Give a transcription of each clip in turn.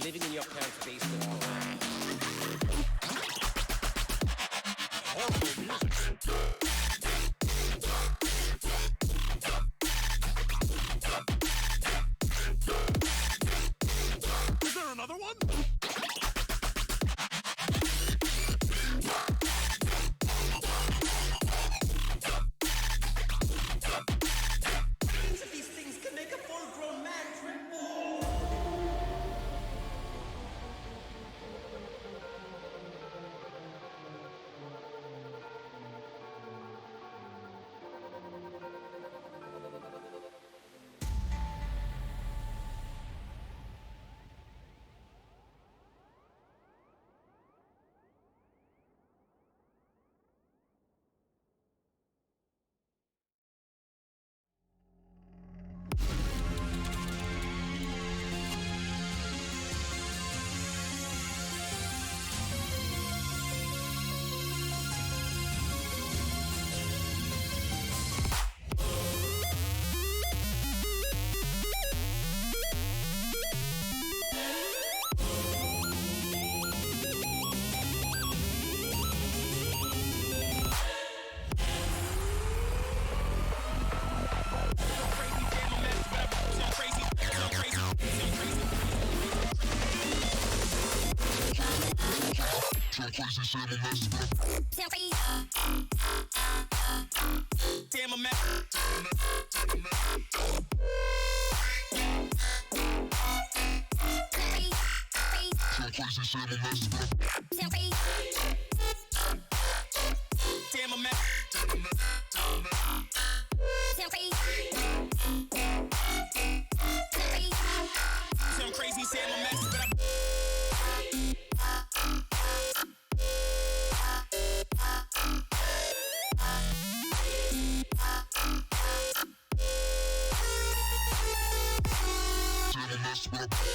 living in your parents' basement. Horrible music. Is there another one? These things can make a full-grown man tremble. Damn, I'm at. Damn, I'm at. Some crazy Sam, I'm at. Damn, I'm at.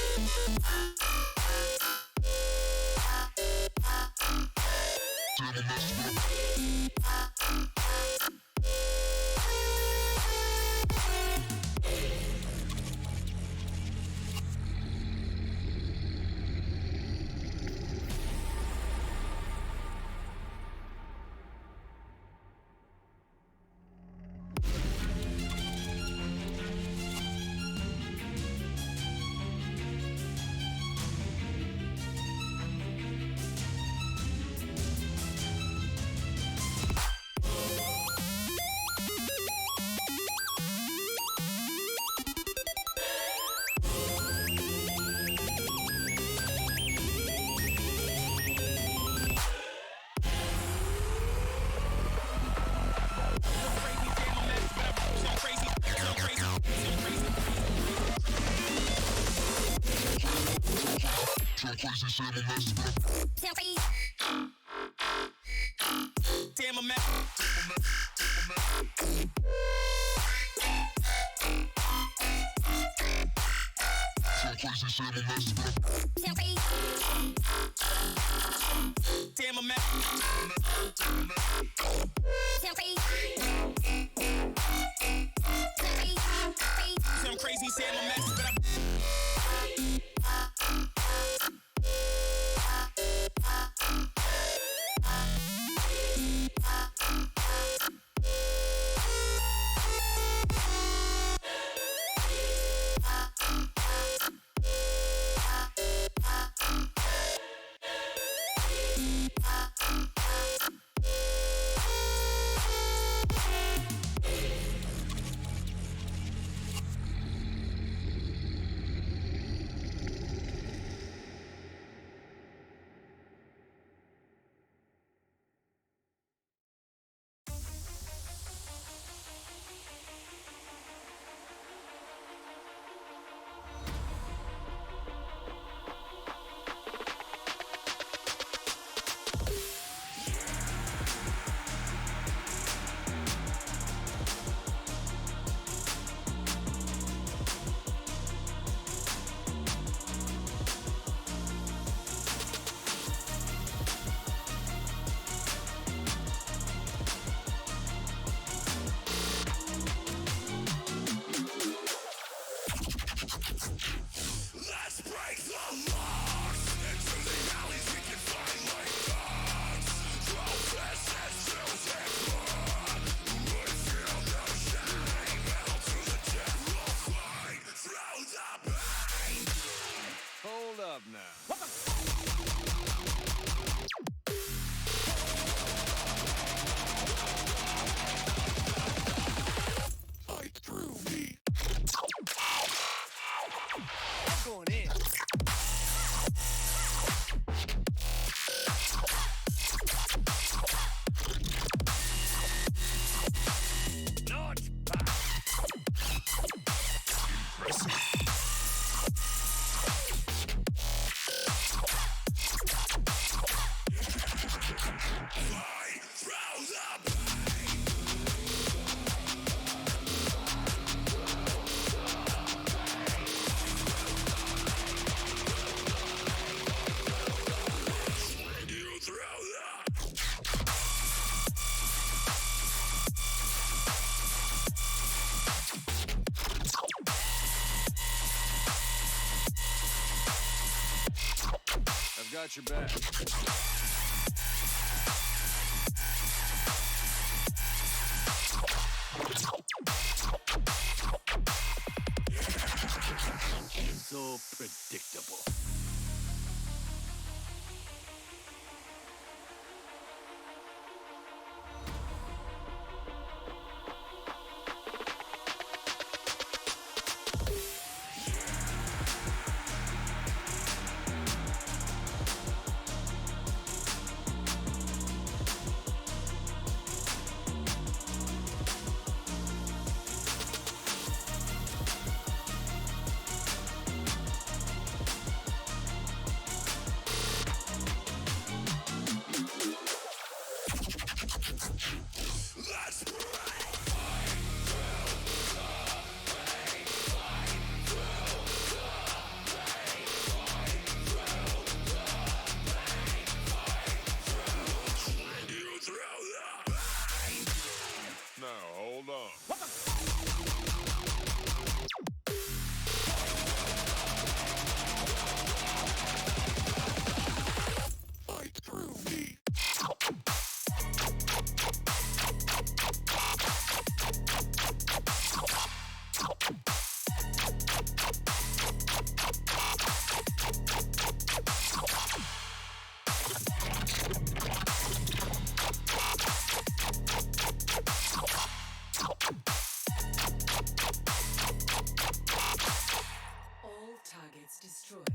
Damn, I'm at. Some crazy Sam, I'm at. got your back. So predictable. Now, hold on. Fight through me. All targets destroyed.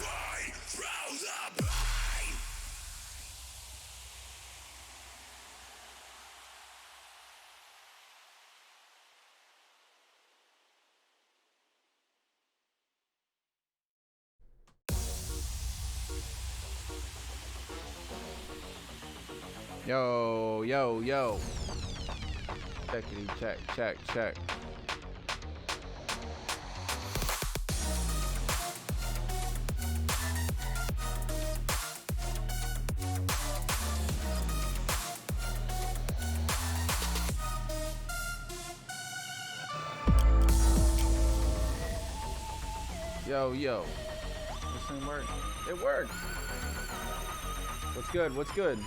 Fight through the pain. Yo, yo, yo. Checkity check, check, check. Yo, yo. This thing works. It works. What's good? What's good?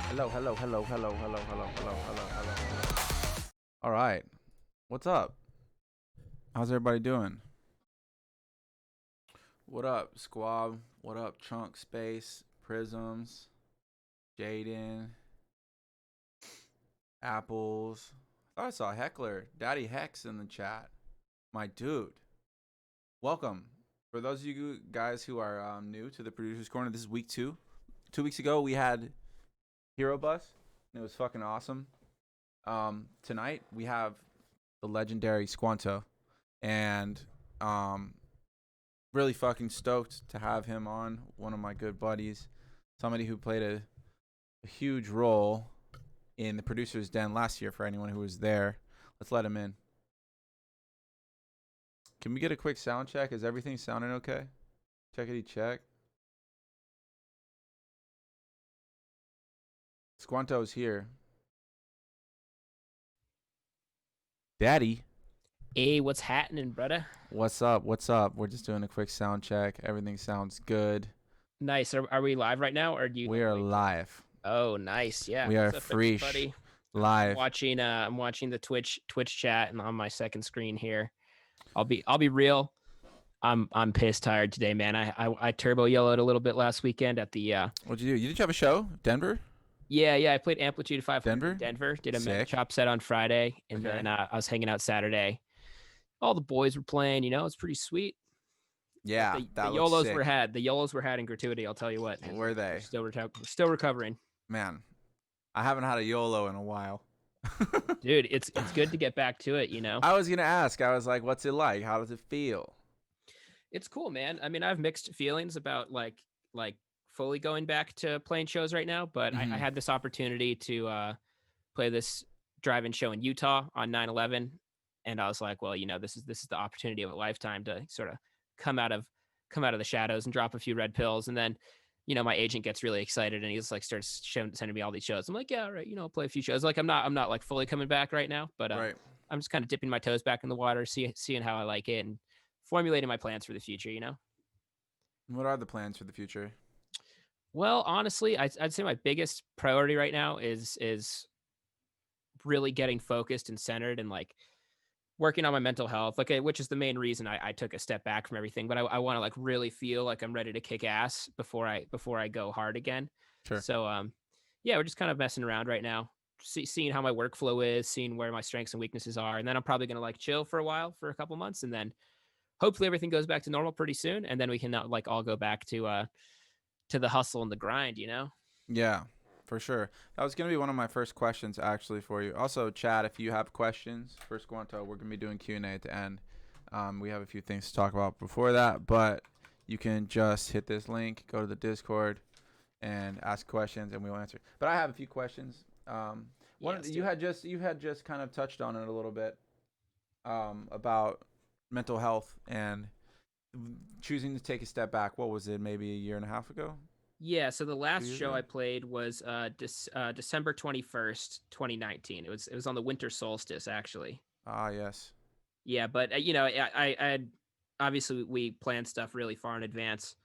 Hello, hello, hello, hello, hello, hello, hello, hello, hello, hello. All right. What's up? How's everybody doing? What up, Squab? What up, Chunk Space, Prisms, Jaden, Apples? I thought I saw Heckler, Daddy Hex in the chat. My dude. Welcome. For those of you guys who are new to the Producer's Corner, this is week 2. 2 weeks ago, we had Hero Bus, and it was fucking awesome. Tonight, we have the legendary Squnto, and really fucking stoked to have him on, one of my good buddies, somebody who played a huge role in the Producer's Den last year for anyone who was there. Let's let him in. Can we get a quick sound check? Is everything sounding okay? Checkity check. Squnto's here. Daddy. Hey, what's happening, brother? What's up? What's up? We're just doing a quick sound check. Everything sounds good. Nice. Are we live right now, or do you? We are live. Oh, nice. Yeah. We are What's up, fresh. everybody? Live. I'm watching the Twitch chat and on my second screen here. I'll be real. I'm pissed tired today, man. I turbo yellowed a little bit last weekend at the What'd you do? You did have a show? Denver? Yeah, I played Amplitude 5 Denver? Denver. Did a Sick. MEGACHOP set on Friday, and Okay. then I was hanging out Saturday. All the boys were playing, it's pretty sweet. Yeah, The that looks YOLOs sick. were had. The YOLOs were had in gratuity, I'll tell you what. Man. Were they? Still recovering. Man, I haven't had a YOLO in a while. Dude, it's good to get back to it, I was going to ask. I was like, what's it like? How does it feel? It's cool, man. I mean, I have mixed feelings about like fully going back to playing shows right now, but I had this opportunity to play this drive-in show in Utah on 9/11, and I was like, well, this is the opportunity of a lifetime to sort of come out of the shadows and drop a few red pills. And then, my agent gets really excited and he's like starts sending me all these shows. I'm like, yeah, all right, I'll play a few shows. Like I'm not like fully coming back right now, but Right. I'm just kind of dipping my toes back in the water, seeing how I like it, and formulating my plans for the future. What are the plans for the future? Well, honestly, I'd say my biggest priority right now is really getting focused and centered and like working on my mental health, like which is the main reason I took a step back from everything. But I want to like really feel like I'm ready to kick ass before I go hard again. Sure. So yeah, we're just kind of messing around right now, seeing how my workflow is, seeing where my strengths and weaknesses are, and then I'm probably gonna like chill for a while, for a couple months, and then hopefully everything goes back to normal pretty soon, and then we can like all go back to the hustle and the grind. Yeah, for sure. That was going to be one of my first questions actually for you. Also, Chad, if you have questions for Squnto, we're going to be doing Q&A at the end. We have a few things to talk about before that, but you can just hit this link, go to the Discord, and ask questions, and we'll answer. But I have a few questions. You had just kind of touched on it a little bit about mental health and choosing to take a step back. What was it, maybe a year and a half ago? Yeah, so the last years show ago? I played was December 21st, 2019. It was on the winter solstice, actually. Ah, yes. Yeah, but I had, obviously we planned stuff really far in advance.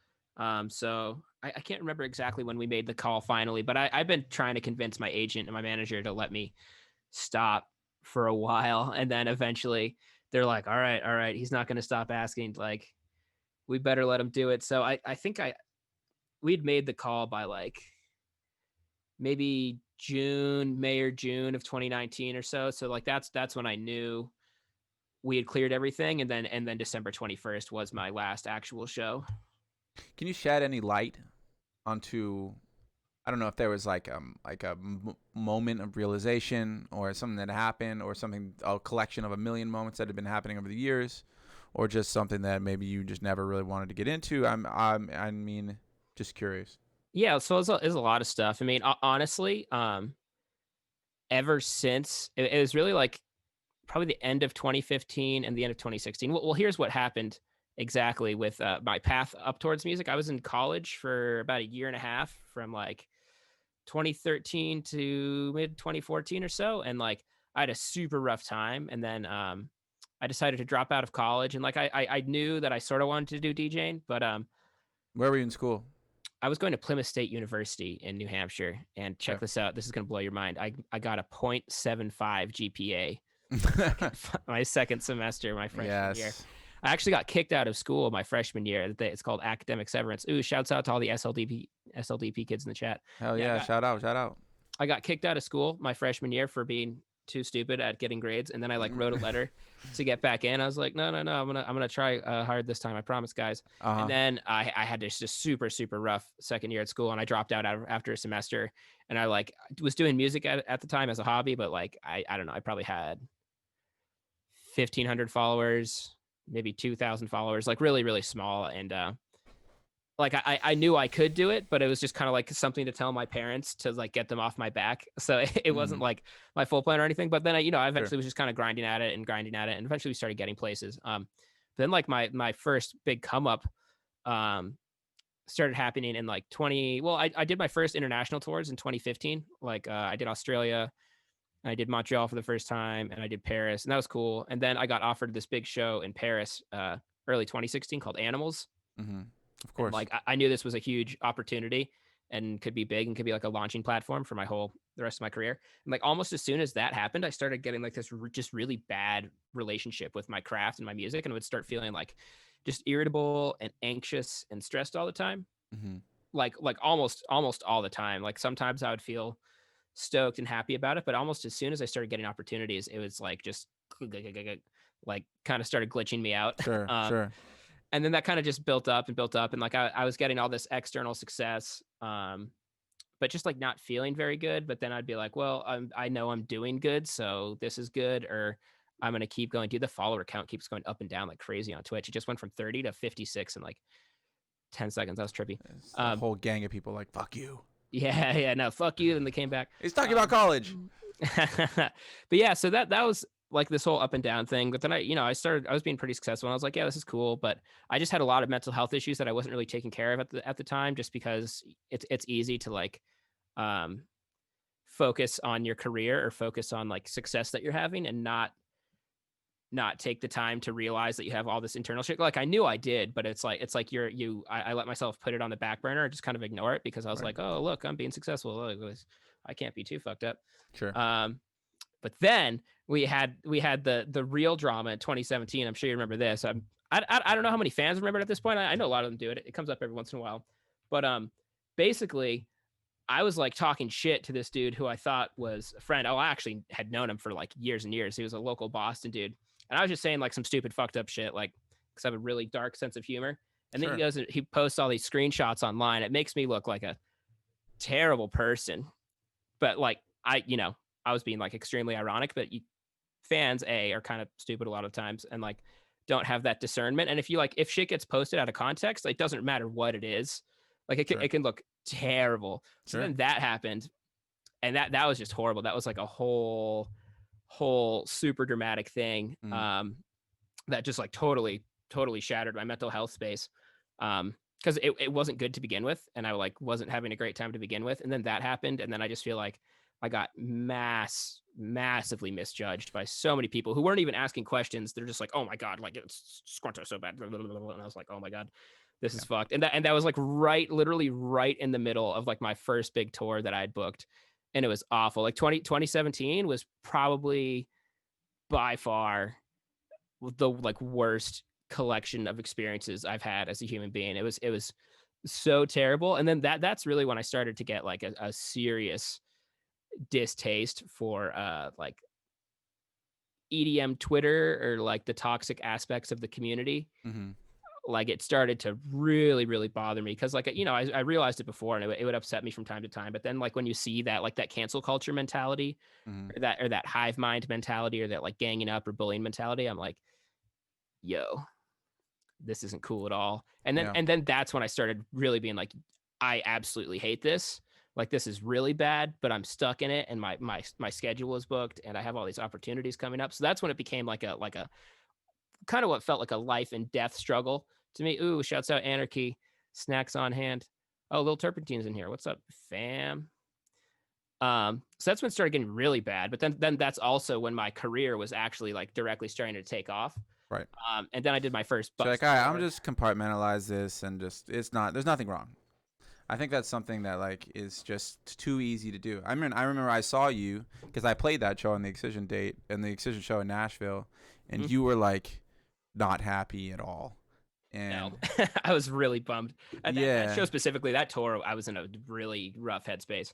So I can't remember exactly when we made the call finally, but I've been trying to convince my agent and my manager to let me stop for a while, and then eventually they're like, all right, he's not going to stop asking. Like, we better let him do it. So I think we'd made the call by like maybe May or June of 2019 or so. So like that's when I knew we had cleared everything, and then December 21st was my last actual show. Can you shed any light onto, I don't know if there was like a moment of realization or something that happened, or a collection of a million moments that have been happening over the years, or just something that maybe you just never really wanted to get into? I mean, just curious. Yeah, so it's a lot of stuff. I mean, honestly, ever since it was really like probably the end of 2015 and the end of 2016. Well, here's what happened exactly with my path up towards music. I was in college for about a year and a half, from like 2013 to mid 2014 or so, and like I had a super rough time. And then I decided to drop out of college, and like I knew that I sort of wanted to do DJing, but Where were you in school? I was going to Plymouth State University in New Hampshire, and check this out. This is going to blow your mind. I got a 0.75 GPA my second semester, my freshman year. I actually got kicked out of school my freshman year. It's called academic severance. Ooh, shouts out to all the SLDP kids in the chat. Hell yeah, shout out. I got kicked out of school my freshman year for being too stupid at getting grades, and then I like wrote a letter to get back in. I was like, no, I'm gonna try hard this time. I promise, guys. And then I had this just super rough second year at school, and I dropped out after a semester. And I like was doing music at the time as a hobby, but like I don't know, I probably had 1,500 followers, maybe 2,000 followers, like really small. And like I knew I could do it, but it was just kind of like something to tell my parents to like get them off my back. So it wasn't like my full plan or anything. But then I eventually was just kind of grinding at it, and eventually we started getting places. Then like my first big come up started happening in like I did my first international tours in 2015. Like I did Australia, I did Montreal for the first time, and I did Paris, and that was cool. And then I got offered this big show in Paris early 2016 called Animals. Of course. And like I knew this was a huge opportunity and could be big and could be like a launching platform for the rest of my career. And like almost as soon as that happened, I started getting like this just really bad relationship with my craft and my music, and I would start feeling like just irritable and anxious and stressed all the time. Like almost all the time. Like sometimes I would feel stoked and happy about it, but almost as soon as I started getting opportunities, it was like just like kind of started glitching me out. Sure. And then that kind of just built up, and like I was getting all this external success, but just like not feeling very good. But then I'd be like, well, I know I'm doing good, so this is good, or I'm gonna keep going. Dude, the follower count keeps going up and down like crazy on Twitch. It just went from 30 to 56 in like 10 seconds. That was trippy. It's a whole gang of people like, fuck you. Yeah, no, fuck you. And they came back. He's talking about college. But yeah, so that was like this whole up and down thing. But then I was being pretty successful, and I was like, yeah, this is cool. But I just had a lot of mental health issues that I wasn't really taking care of at the time, just because it's easy to like um focus on your career or focus on like success that you're having, and not take the time to realize that you have all this internal shit. Like I knew I did, but it's like I let myself put it on the back burner and just kind of ignore it, because I was like, oh look, I'm being successful. I can't be too fucked up. Sure. But then we had the real drama in 2017. I'm sure you remember this. I don't know how many fans remember it at this point. I know a lot of them do it. It comes up every once in a while. But basically, I was like talking shit to this dude who I thought was a friend. Oh, I actually had known him for like years and years. He was a local Boston dude. And I was just saying like some stupid fucked up shit, like, because I have a really dark sense of humor. And then he posts all these screenshots online. It makes me look like a terrible person. But like, I was being like extremely ironic, but fans are kind of stupid a lot of times and like don't have that discernment. And if shit gets posted out of context, it doesn't matter what it is. Like it can look terrible. So then that happened, and that was just horrible. That was like a whole super dramatic thing that just like totally shattered my mental health space, because it wasn't good to begin with, and I like wasn't having a great time to begin with, and then that happened, and then I just feel like I got massively misjudged by so many people who weren't even asking questions. They're just like, oh my god, like it's Squnto so bad, and I was like, oh my god, this is fucked. And that was like literally right in the middle of like my first big tour that I had booked. And it was awful. Like 2017 was probably by far the like worst collection of experiences I've had as a human being. It was so terrible. And then that's really when I started to get like a serious distaste for like EDM Twitter, or like the toxic aspects of the community. Mm-hmm. Like it started to really bother me, because like I realized it before, and it would upset me from time to time. But then like when you see that like that cancel culture mentality, or that hive mind mentality, or that like ganging up or bullying mentality, I'm like, yo, this isn't cool at all. And then that's when I started really being like, I absolutely hate this. Like this is really bad, but I'm stuck in it, and my schedule is booked, and I have all these opportunities coming up. So that's when it became like a kind of what felt like a life and death struggle to me. Ooh, shouts out Anarchy, snacks on hand. Oh, Little Turpentine's in here. What's up, fam? So that's when it started getting really bad. But then that's also when my career was actually like directly starting to take off. Right. And then I did my first. So like, all right, I'm just compartmentalize this, and just there's nothing wrong. I think that's something that like is just too easy to do. I remember I saw you because I played that show on the Excision date and the Excision show in Nashville, and you were like not happy at all. And no. I was really bummed. That show specifically, that tour, I was in a really rough headspace.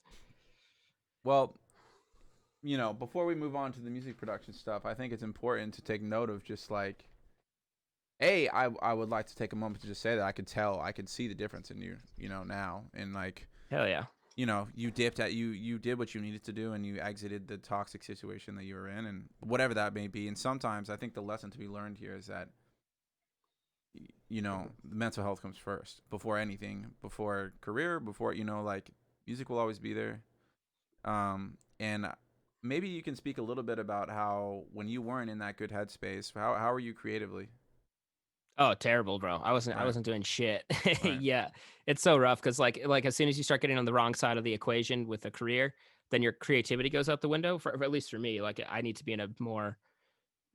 Well, before we move on to the music production stuff, I think it's important to take note of just like, I would like to take a moment to just say that I could see the difference in you, now, and like, hell yeah. You dipped at you did what you needed to do, and you exited the toxic situation that you were in, and whatever that may be. And sometimes I think the lesson to be learned here is that mental health comes first before anything, before career, before like music will always be there. And maybe you can speak a little bit about how when you weren't in that good headspace, how were you creatively? Oh, terrible, bro. I wasn't doing shit. Right. Yeah. It's so rough because like as soon as you start getting on the wrong side of the equation with a career, then your creativity goes out the window, for at least for me. Like I need to be in a more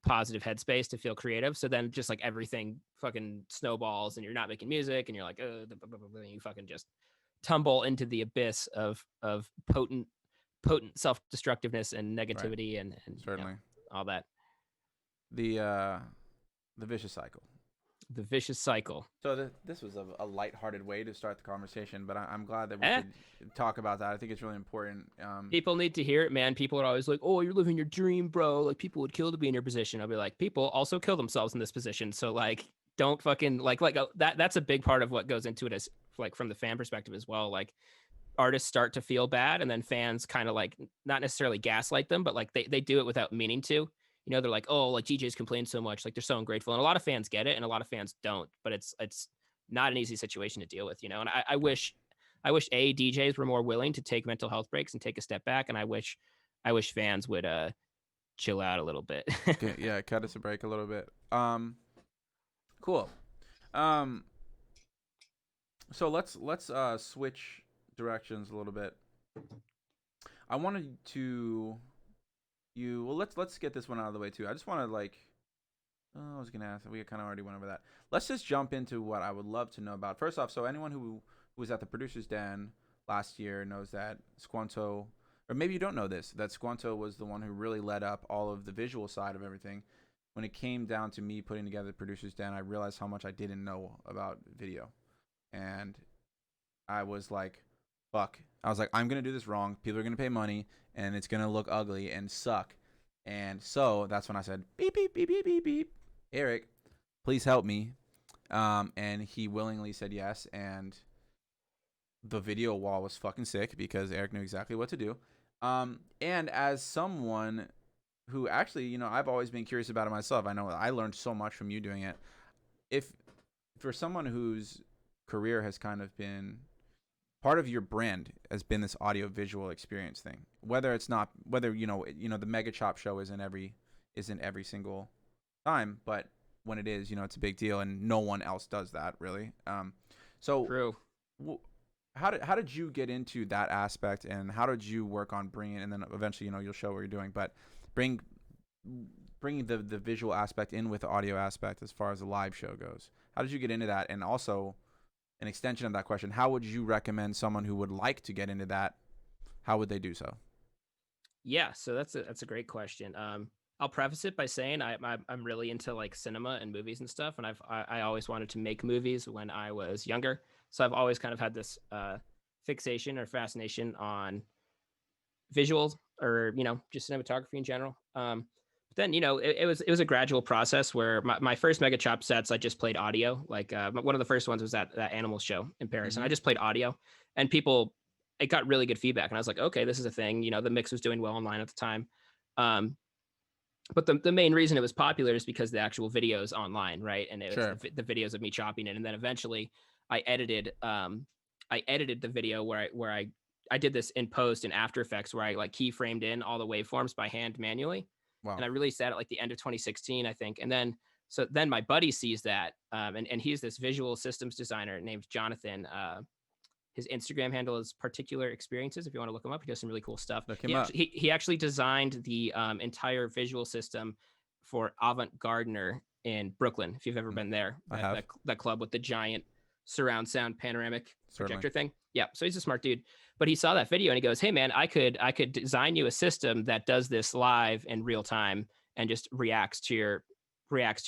positive headspace to feel creative. So then just like everything fucking snowballs, and you're not making music, and you're like, you fucking just tumble into the abyss of potent self-destructiveness and negativity. Right. and certainly all that. The vicious cycle. The vicious cycle. So this was a lighthearted way to start the conversation, but I'm glad that we could talk about that. I think it's really important. People need to hear it, man. People are always like, "Oh, you're living your dream, bro." Like people would kill to be in your position. I'll be like, people also kill themselves in this position. So like, don't fucking like that's a big part of what goes into it, as like from the fan perspective as well. Like artists start to feel bad, and then fans kind of like not necessarily gaslight them, but like they do it without meaning to. They're like, oh, like DJs complain so much, like they're so ungrateful, and a lot of fans get it, and a lot of fans don't. But it's not an easy situation to deal with, And I wish DJs were more willing to take mental health breaks and take a step back, and I wish I wish fans would chill out a little bit. Okay, yeah, cut us a break a little bit. Cool. So let's switch directions a little bit. I wanted to let's get this one out of the way too. I just want to I was gonna ask. We kind of already went over that. Let's just jump into what I would love to know about. First off, so anyone who was at the Producers Den last year knows that Squnto, or maybe you don't know this, that Squnto was the one who really led up all of the visual side of everything. When it came down to me putting together the Producers Den, I realized how much I didn't know about video, and I was like, fuck. I was like, I'm gonna do this wrong. People are gonna pay money, and it's gonna look ugly and suck. And so that's when I said, beep beep beep beep beep beep. Eric, please help me. And he willingly said yes. And the video wall was fucking sick because Eric knew exactly what to do. And as someone who actually, I've always been curious about it myself. I know I learned so much from you doing it. If for someone whose career has kind of been part of your brand has been this audio visual experience thing, whether the MEGACHOP show isn't every single time, but when it is, it's a big deal, and no one else does that really. So True. How did you get into that aspect, and how did you work on bringing, and then eventually, you'll show what you're doing, but bringing the visual aspect in with the audio aspect as far as the live show goes? How did you get into that? And also, an extension of that question, how would you recommend someone who would like to get into that, how would they do so? Yeah, so that's a great question. I'll preface it by saying I'm really into like cinema and movies and stuff, and I always wanted to make movies when I was younger. So I've always kind of had this fixation or fascination on visuals, or just cinematography in general. But then it was a gradual process where my first MEGACHOP sets, I just played audio. Like one of the first ones was that animal show in Paris, and I just played audio, and it got really good feedback, and I was like, okay, this is a thing. The mix was doing well online at the time. But the main reason it was popular is because the actual videos online, right? And it was the videos of me chopping it, and then eventually I edited the video where I did this in post in After Effects, where I like keyframed in all the waveforms by hand manually. Wow. And I released that at like the end of 2016, I think. And then my buddy sees that, and he's this visual systems designer named Jonathan. His Instagram handle is Particular Experiences. If you want to look him up, he does some really cool stuff. Look him up. He actually designed the entire visual system for Avant Gardner in Brooklyn. If you've ever been there, that club with the giant surround sound panoramic projector thing. Yeah. So he's a smart dude, but he saw that video and he goes, "Hey man, I could design you a system that does this live in real time and just reacts to your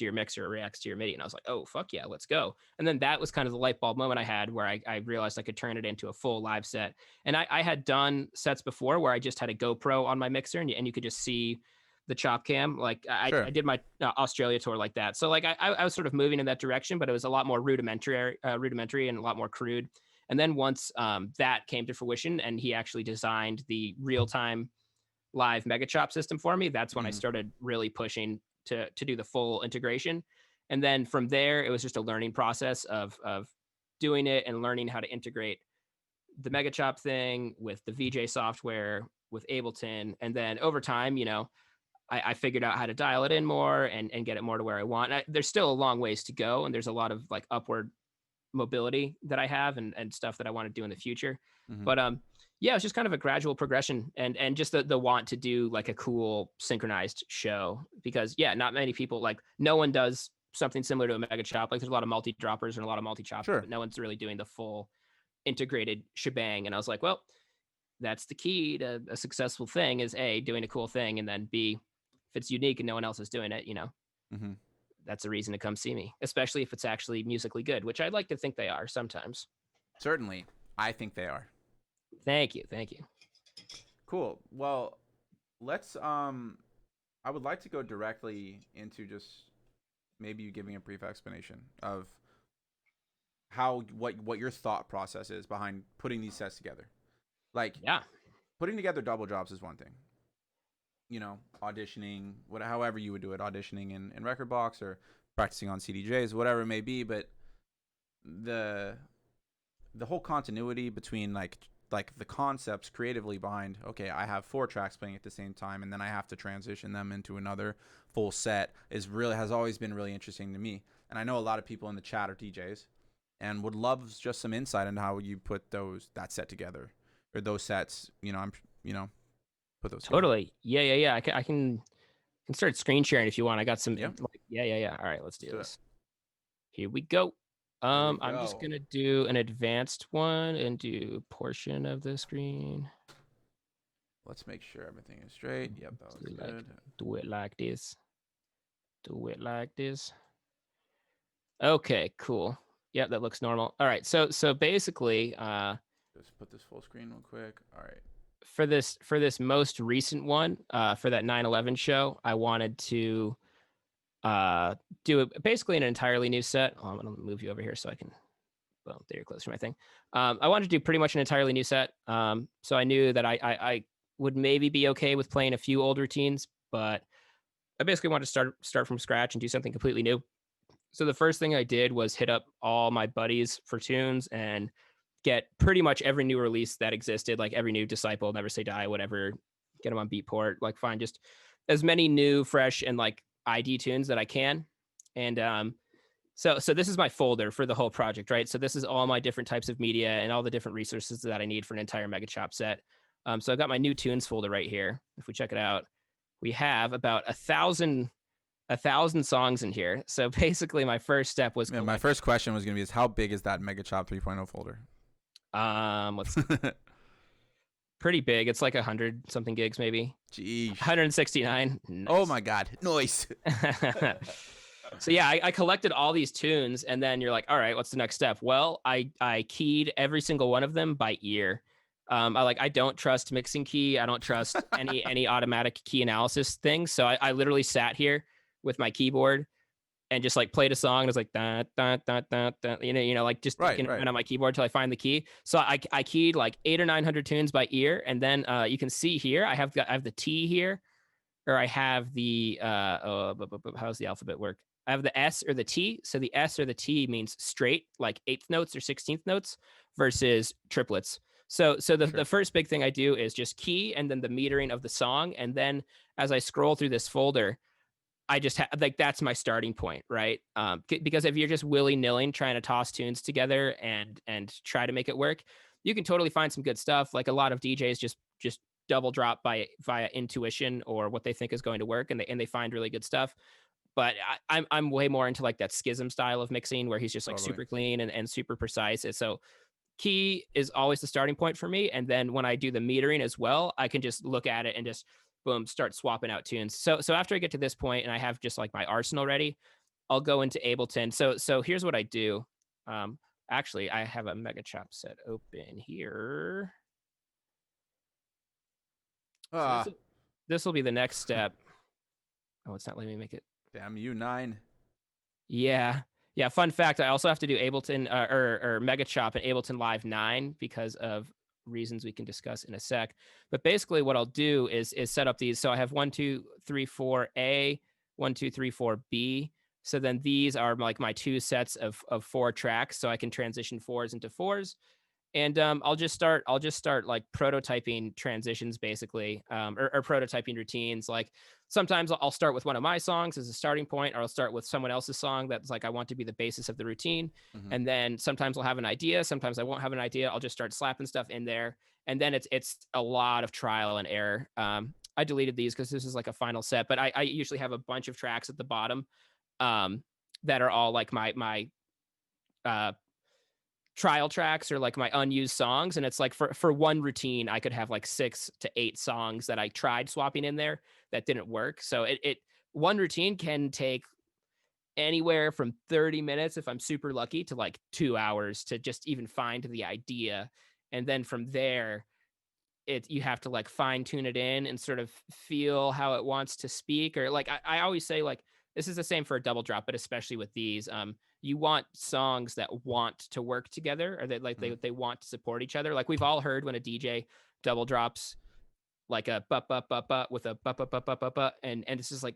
mixer, reacts to your MIDI." And I was like, oh, fuck yeah, let's go. And then that was kind of the light bulb moment I had, where I realized I could turn it into a full live set. And I had done sets before where I just had a GoPro on my mixer, and you could just see the chop cam. Like I did my Australia tour like that. So like I was sort of moving in that direction, but it was a lot more rudimentary and a lot more crude. And then once that came to fruition and he actually designed the real-time live MEGACHOP system for me, that's when I started really pushing to do the full integration. And then from there, it was just a learning process of doing it and learning how to integrate the MEGACHOP thing with the VJ software, with Ableton. And then over time, I figured out how to dial it in more and get it more to where I want. There's still a long ways to go, and there's a lot of like upward mobility that I have and stuff that I want to do in the future. But yeah, it's just kind of a gradual progression and just the want to do like a cool synchronized show, because not many people, like no one does something similar to a MEGACHOP. Like there's a lot of multi-droppers and a lot of multi-chops, but no one's really doing the full integrated shebang. And I was like, well, that's the key to a successful thing, is A, doing a cool thing, and then B, if it's unique and no one else is doing it, that's a reason to come see me, especially if it's actually musically good, which I'd like to think they are sometimes. Certainly. I think they are. Thank you. Cool. Well, let's I would like to go directly into just maybe you giving a brief explanation of what your thought process is behind putting these sets together. Like, putting together double drops is one thing. Auditioning, however you would do it, auditioning in Rekordbox or practicing on CDJs, whatever it may be, but the whole continuity between like like the concepts creatively behind, okay, I have 4 tracks playing at the same time and then I have to transition them into another full set has always been really interesting to me. And I know a lot of people in the chat are DJs and would love just some insight into how you put that set together, or those sets, put those Totally. Together. Yeah. I can start screen sharing if you want. I got some. Yep. Yeah. All right, let's do this. Here we go. I'm just gonna do an advanced one and do a portion of the screen. Let's make sure everything is straight. Yep, that was good. Do it like this. Do it like this. Okay, cool. Yep, that looks normal. All right, so basically, just put this full screen real quick. All right. For this most recent one, for that 9/11 show, I wanted to do basically an entirely new set. I'm gonna move you over here so I can. Well, there you're close to my thing. I wanted to do pretty much an entirely new set. So I knew that I would maybe be okay with playing a few old routines, but I basically wanted to start from scratch and do something completely new. So the first thing I did was hit up all my buddies for tunes and get pretty much every new release that existed, like every new Disciple, Never Say Die, whatever, get them on Beatport, like find just as many new, fresh, and like ID tunes that I can. And so this is my folder for the whole project, right? So this is all my different types of media and all the different resources that I need for an entire MEGACHOP set. So I've got my new tunes folder right here. If we check it out, we have about 1,000 songs in here. So basically my first step was my first question was going to be how big is that MEGACHOP 3.0 folder? Let's pretty big. It's like 100 something gigs, maybe. Jeez. 169. Nice. Oh my God. Nice. So yeah, I collected all these tunes, and then you're like, all right, what's the next step? Well, I keyed every single one of them by ear. I don't trust mixing key. I don't trust any automatic key analysis things. So I literally sat here with my keyboard and just like played a song. And it was like da da da da da, like just right on my keyboard till I find the key. So I keyed like 800 or 900 tunes by ear, and then you can see here I have the T here, or I have the how's the alphabet work? I have the S or the T. So the S or the T means straight, like 8th notes or 16th notes, versus triplets. So the first big thing I do is just key and then the metering of the song, and then as I scroll through this folder, I just that's my starting point, right? Because if you're just willy-nilly trying to toss tunes together and try to make it work, you can totally find some good stuff. Like a lot of DJs just double drop via intuition or what they think is going to work, and they find really good stuff. But I'm way more into like that schism style of mixing where he's just like super clean and super precise. And so key is always the starting point for me. And then when I do the metering as well, I can just look at it and just boom, start swapping out tunes. So after I get to this point and I have just like my arsenal ready, I'll go into Ableton. So here's what I do. Actually, I have a MEGACHOP set open here. So this will be the next step. Oh, it's not letting me make it. Damn you, 9. Yeah. Fun fact: I also have to do Ableton or MEGACHOP and Ableton Live 9 because of reasons we can discuss in a sec. But basically, what I'll do is set up these. So I have 1, 2, 3, 4 A, 1, 2, 3, 4 B. So then these are like my 2 sets of 4 tracks. So I can transition 4s into 4s. And I'll just start like prototyping transitions basically, or prototyping routines. Like sometimes I'll start with one of my songs as a starting point, or I'll start with someone else's song that's like I want to be the basis of the routine. Mm-hmm. And then sometimes I'll have an idea, sometimes I won't have an idea. I'll just start slapping stuff in there, and then it's a lot of trial and error. I deleted these because this is like a final set, but I usually have a bunch of tracks at the bottom that are all like my trial tracks or like my unused songs. And it's like for one routine, I could have like 6 to 8 songs that I tried swapping in there that didn't work. So one routine can take anywhere from 30 minutes, if I'm super lucky, to like 2 hours to just even find the idea. And then from there, you have to like fine tune it in and sort of feel how it wants to speak. Or like, I always say like, this is the same for a double drop, but especially with these, you want songs that want to work together, or that like they want to support each other. Like we've all heard when a DJ double drops like a but with a but, and it's just like,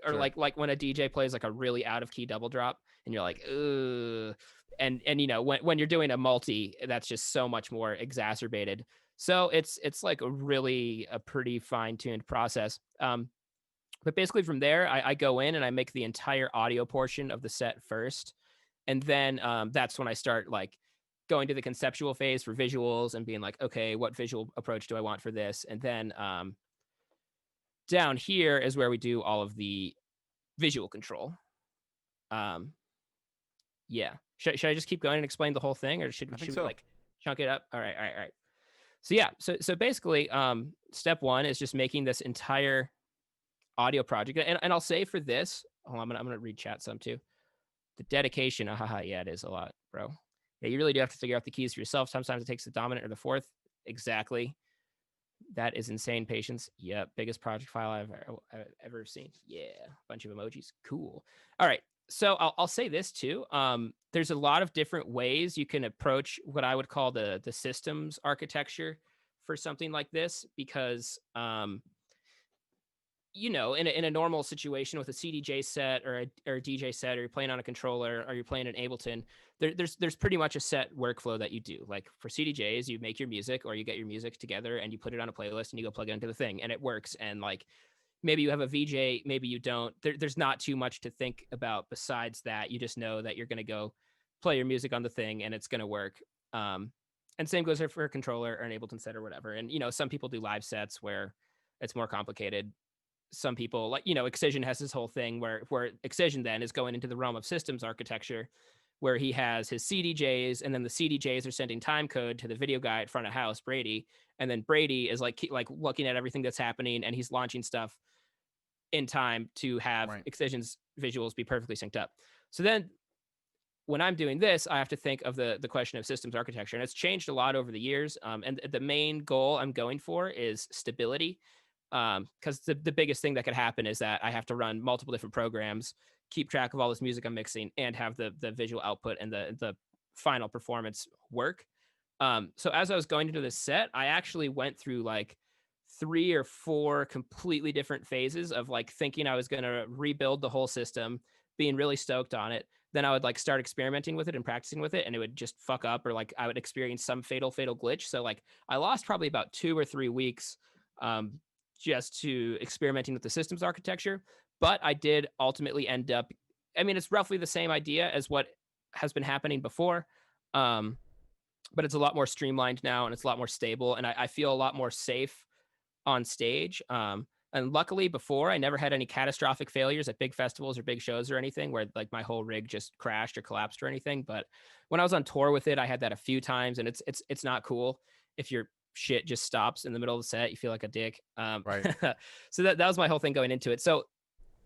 or like when a DJ plays like a really out of key double drop, and you're like, ugh. and when you're doing a multi, that's just so much more exacerbated. So it's like a pretty fine-tuned process. But basically from there, I go in and I make the entire audio portion of the set first. And then that's when I start like going to the conceptual phase for visuals and being like, okay, what visual approach do I want for this? And then down here is where we do all of the visual control. Yeah. Should I just keep going and explain the whole thing, or should we like chunk it up? All right. So yeah, so basically, step one is just making this entire audio project, and I'll say for this, hold on, I'm gonna read chat some too. The dedication, yeah, it is a lot, bro. Yeah, you really do have to figure out the keys for yourself. Sometimes it takes the dominant or the fourth. Exactly. That is insane patience. Yep, biggest project file I've ever seen. Yeah, bunch of emojis. Cool. All right. So I'll say this too. There's a lot of different ways you can approach what I would call the systems architecture for something like this, because in a normal situation with a CDJ set or a DJ set, or you're playing on a controller, or you're playing an Ableton, there's pretty much a set workflow that you do. Like for CDJs, you make your music, or you get your music together and you put it on a playlist and you go plug it into the thing and it works. And like, maybe you have a VJ, maybe you don't. There's not too much to think about besides that. You just know that you're going to go play your music on the thing and it's going to work. And same goes for a controller or an Ableton set or whatever. And, some people do live sets where it's more complicated. Some people, like, Excision has this whole thing where Excision then is going into the realm of systems architecture, where he has his CDJs, and then the CDJs are sending time code to the video guy at front of house, Brady. And then Brady is like looking at everything that's happening, and he's launching stuff in time to have Excision's visuals be perfectly synced up. So then when I'm doing this, I have to think of the question of systems architecture, and it's changed a lot over the years. And the main goal I'm going for is stability, because the biggest thing that could happen is that I have to run multiple different programs, keep track of all this music I'm mixing, and have the visual output and the final performance work. So as I was going into this set, I actually went through like 3 or 4 completely different phases of like thinking I was going to rebuild the whole system, being really stoked on it. Then I would like start experimenting with it and practicing with it, and it would just fuck up, or like I would experience some fatal glitch. So like I lost probably about 2 or 3 weeks just to experimenting with the systems architecture. But I did ultimately end up, I mean, it's roughly the same idea as what has been happening before. But it's a lot more streamlined now, and it's a lot more stable, and I feel a lot more safe on stage. And luckily before, I never had any catastrophic failures at big festivals or big shows or anything where like my whole rig just crashed or collapsed or anything. But when I was on tour with it, I had that a few times, and it's not cool if your shit just stops in the middle of the set. You feel like a dick. Right. So that was my whole thing going into it. So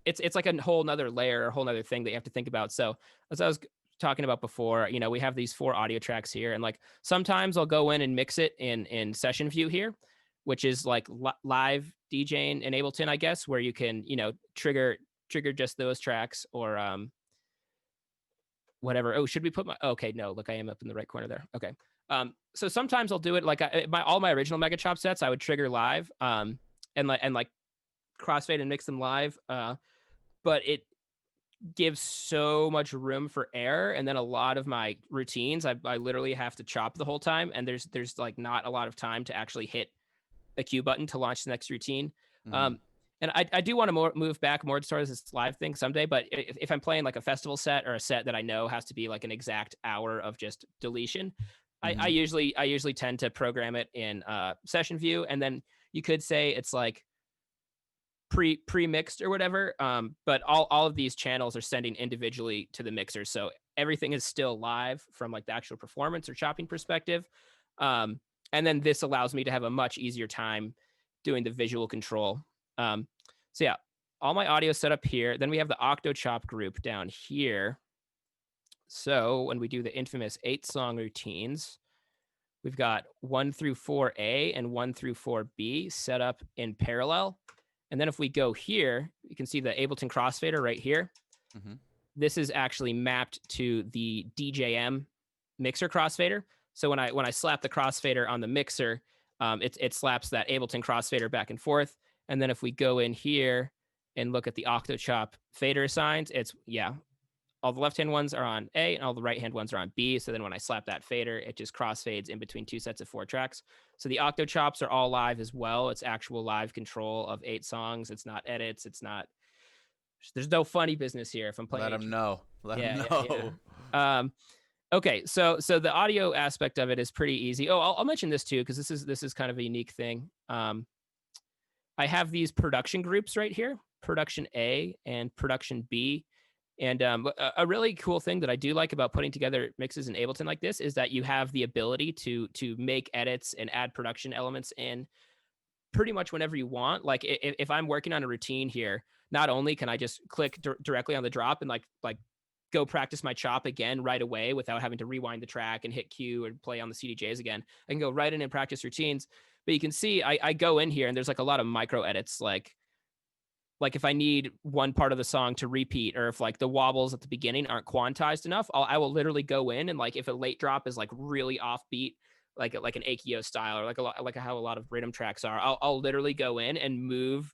it's like a whole nother layer, a whole nother thing that you have to think about. So as I was talking about before, we have these 4 audio tracks here, and like sometimes I'll go in and mix it in session view here, which is like live DJing in Ableton, I guess, where you can, trigger just those tracks, or whatever. Oh, should we put okay, no, look, I am up in the right corner there. Okay. So sometimes I'll do it like all my original MEGACHOP sets, I would trigger live, and like crossfade and mix them live. But it gives so much room for error, and then a lot of my routines, I literally have to chop the whole time, and there's like not a lot of time to actually hit a cue button to launch the next routine. And I do want to move back more towards this live thing someday, but if I'm playing like a festival set or a set that I know has to be like an exact hour of just deletion, I usually tend to program it in session view, and then you could say it's like pre-mixed or whatever. But all of these channels are sending individually to the mixer, so everything is still live from like the actual performance or chopping perspective. And then this allows me to have a much easier time doing the visual control. So yeah, all my audio set up here. Then we have the OctoChop group down here. So when we do the infamous 8-song routines, we've got 1 through 4A and 1 through 4B set up in parallel. And then if we go here, you can see the Ableton crossfader right here. This is actually mapped to the DJM mixer crossfader. So when I slap the crossfader on the mixer, it slaps that Ableton crossfader back and forth. And then if we go in here and look at the OctoChop fader assigns, it's all the left-hand ones are on A and all the right-hand ones are on B. So then when I slap that fader, it just crossfades in between 2 sets of 4 tracks. So the octo chops are all live as well. It's actual live control of 8 songs. It's not edits. It's not. There's no funny business here. If I'm playing, Let them know. Let them yeah, know. yeah. Okay, so the audio aspect of it is pretty easy. Oh, I'll mention this too because this is kind of a unique thing. I have these production groups right here, production A and production B. And a really cool thing that I do like about putting together mixes in Ableton like this is that you have the ability to make edits and add production elements in pretty much whenever you want. Like if I'm working on a routine here, not only can I just click directly on the drop and like go practice my chop again right away without having to rewind the track and hit Q or play on the CDJs again. I can go right in and practice routines. But you can see I go in here and there's like a lot of micro edits, like if I need one part of the song to repeat, or if like the wobbles at the beginning aren't quantized enough, I will literally go in and like if a late drop is like really offbeat, like an Akio style, or like how a lot of rhythm tracks are, I'll literally go in and move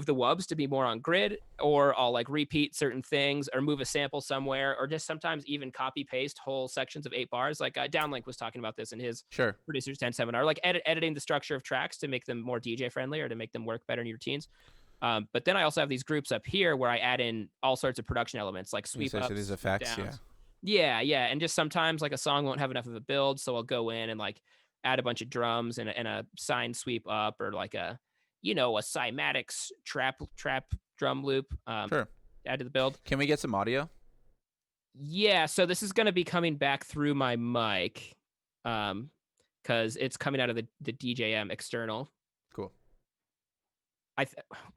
the wubs to be more on grid, or I'll like repeat certain things or move a sample somewhere, or just sometimes even copy paste whole sections of 8 bars. Like Downlink was talking about this in his Producers 10 seminar, like editing the structure of tracks to make them more DJ friendly or to make them work better in your routines. But then I also have these groups up here where I add in all sorts of production elements like sweep ups, these effects, downs. Yeah, and just sometimes like a song won't have enough of a build, so I'll go in and like add a bunch of drums and a sine sweep up, or like a cymatics trap drum loop. Add to the build. Can we get some audio? Yeah, so this is going to be coming back through my mic, because it's coming out of the DJM external. Cool.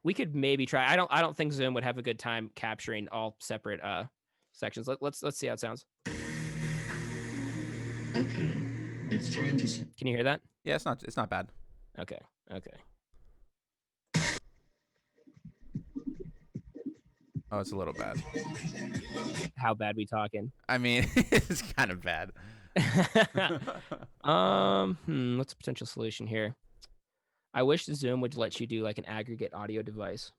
We could maybe try. I don't think Zoom would have a good time capturing all separate sections. Let's see how it sounds. Okay, it's time to. Can you hear that? Yeah, it's not bad. Okay. Oh, it's a little bad. How bad we talking? I mean, it's kind of bad. What's a potential solution here? I wish Zoom would let you do like an aggregate audio device.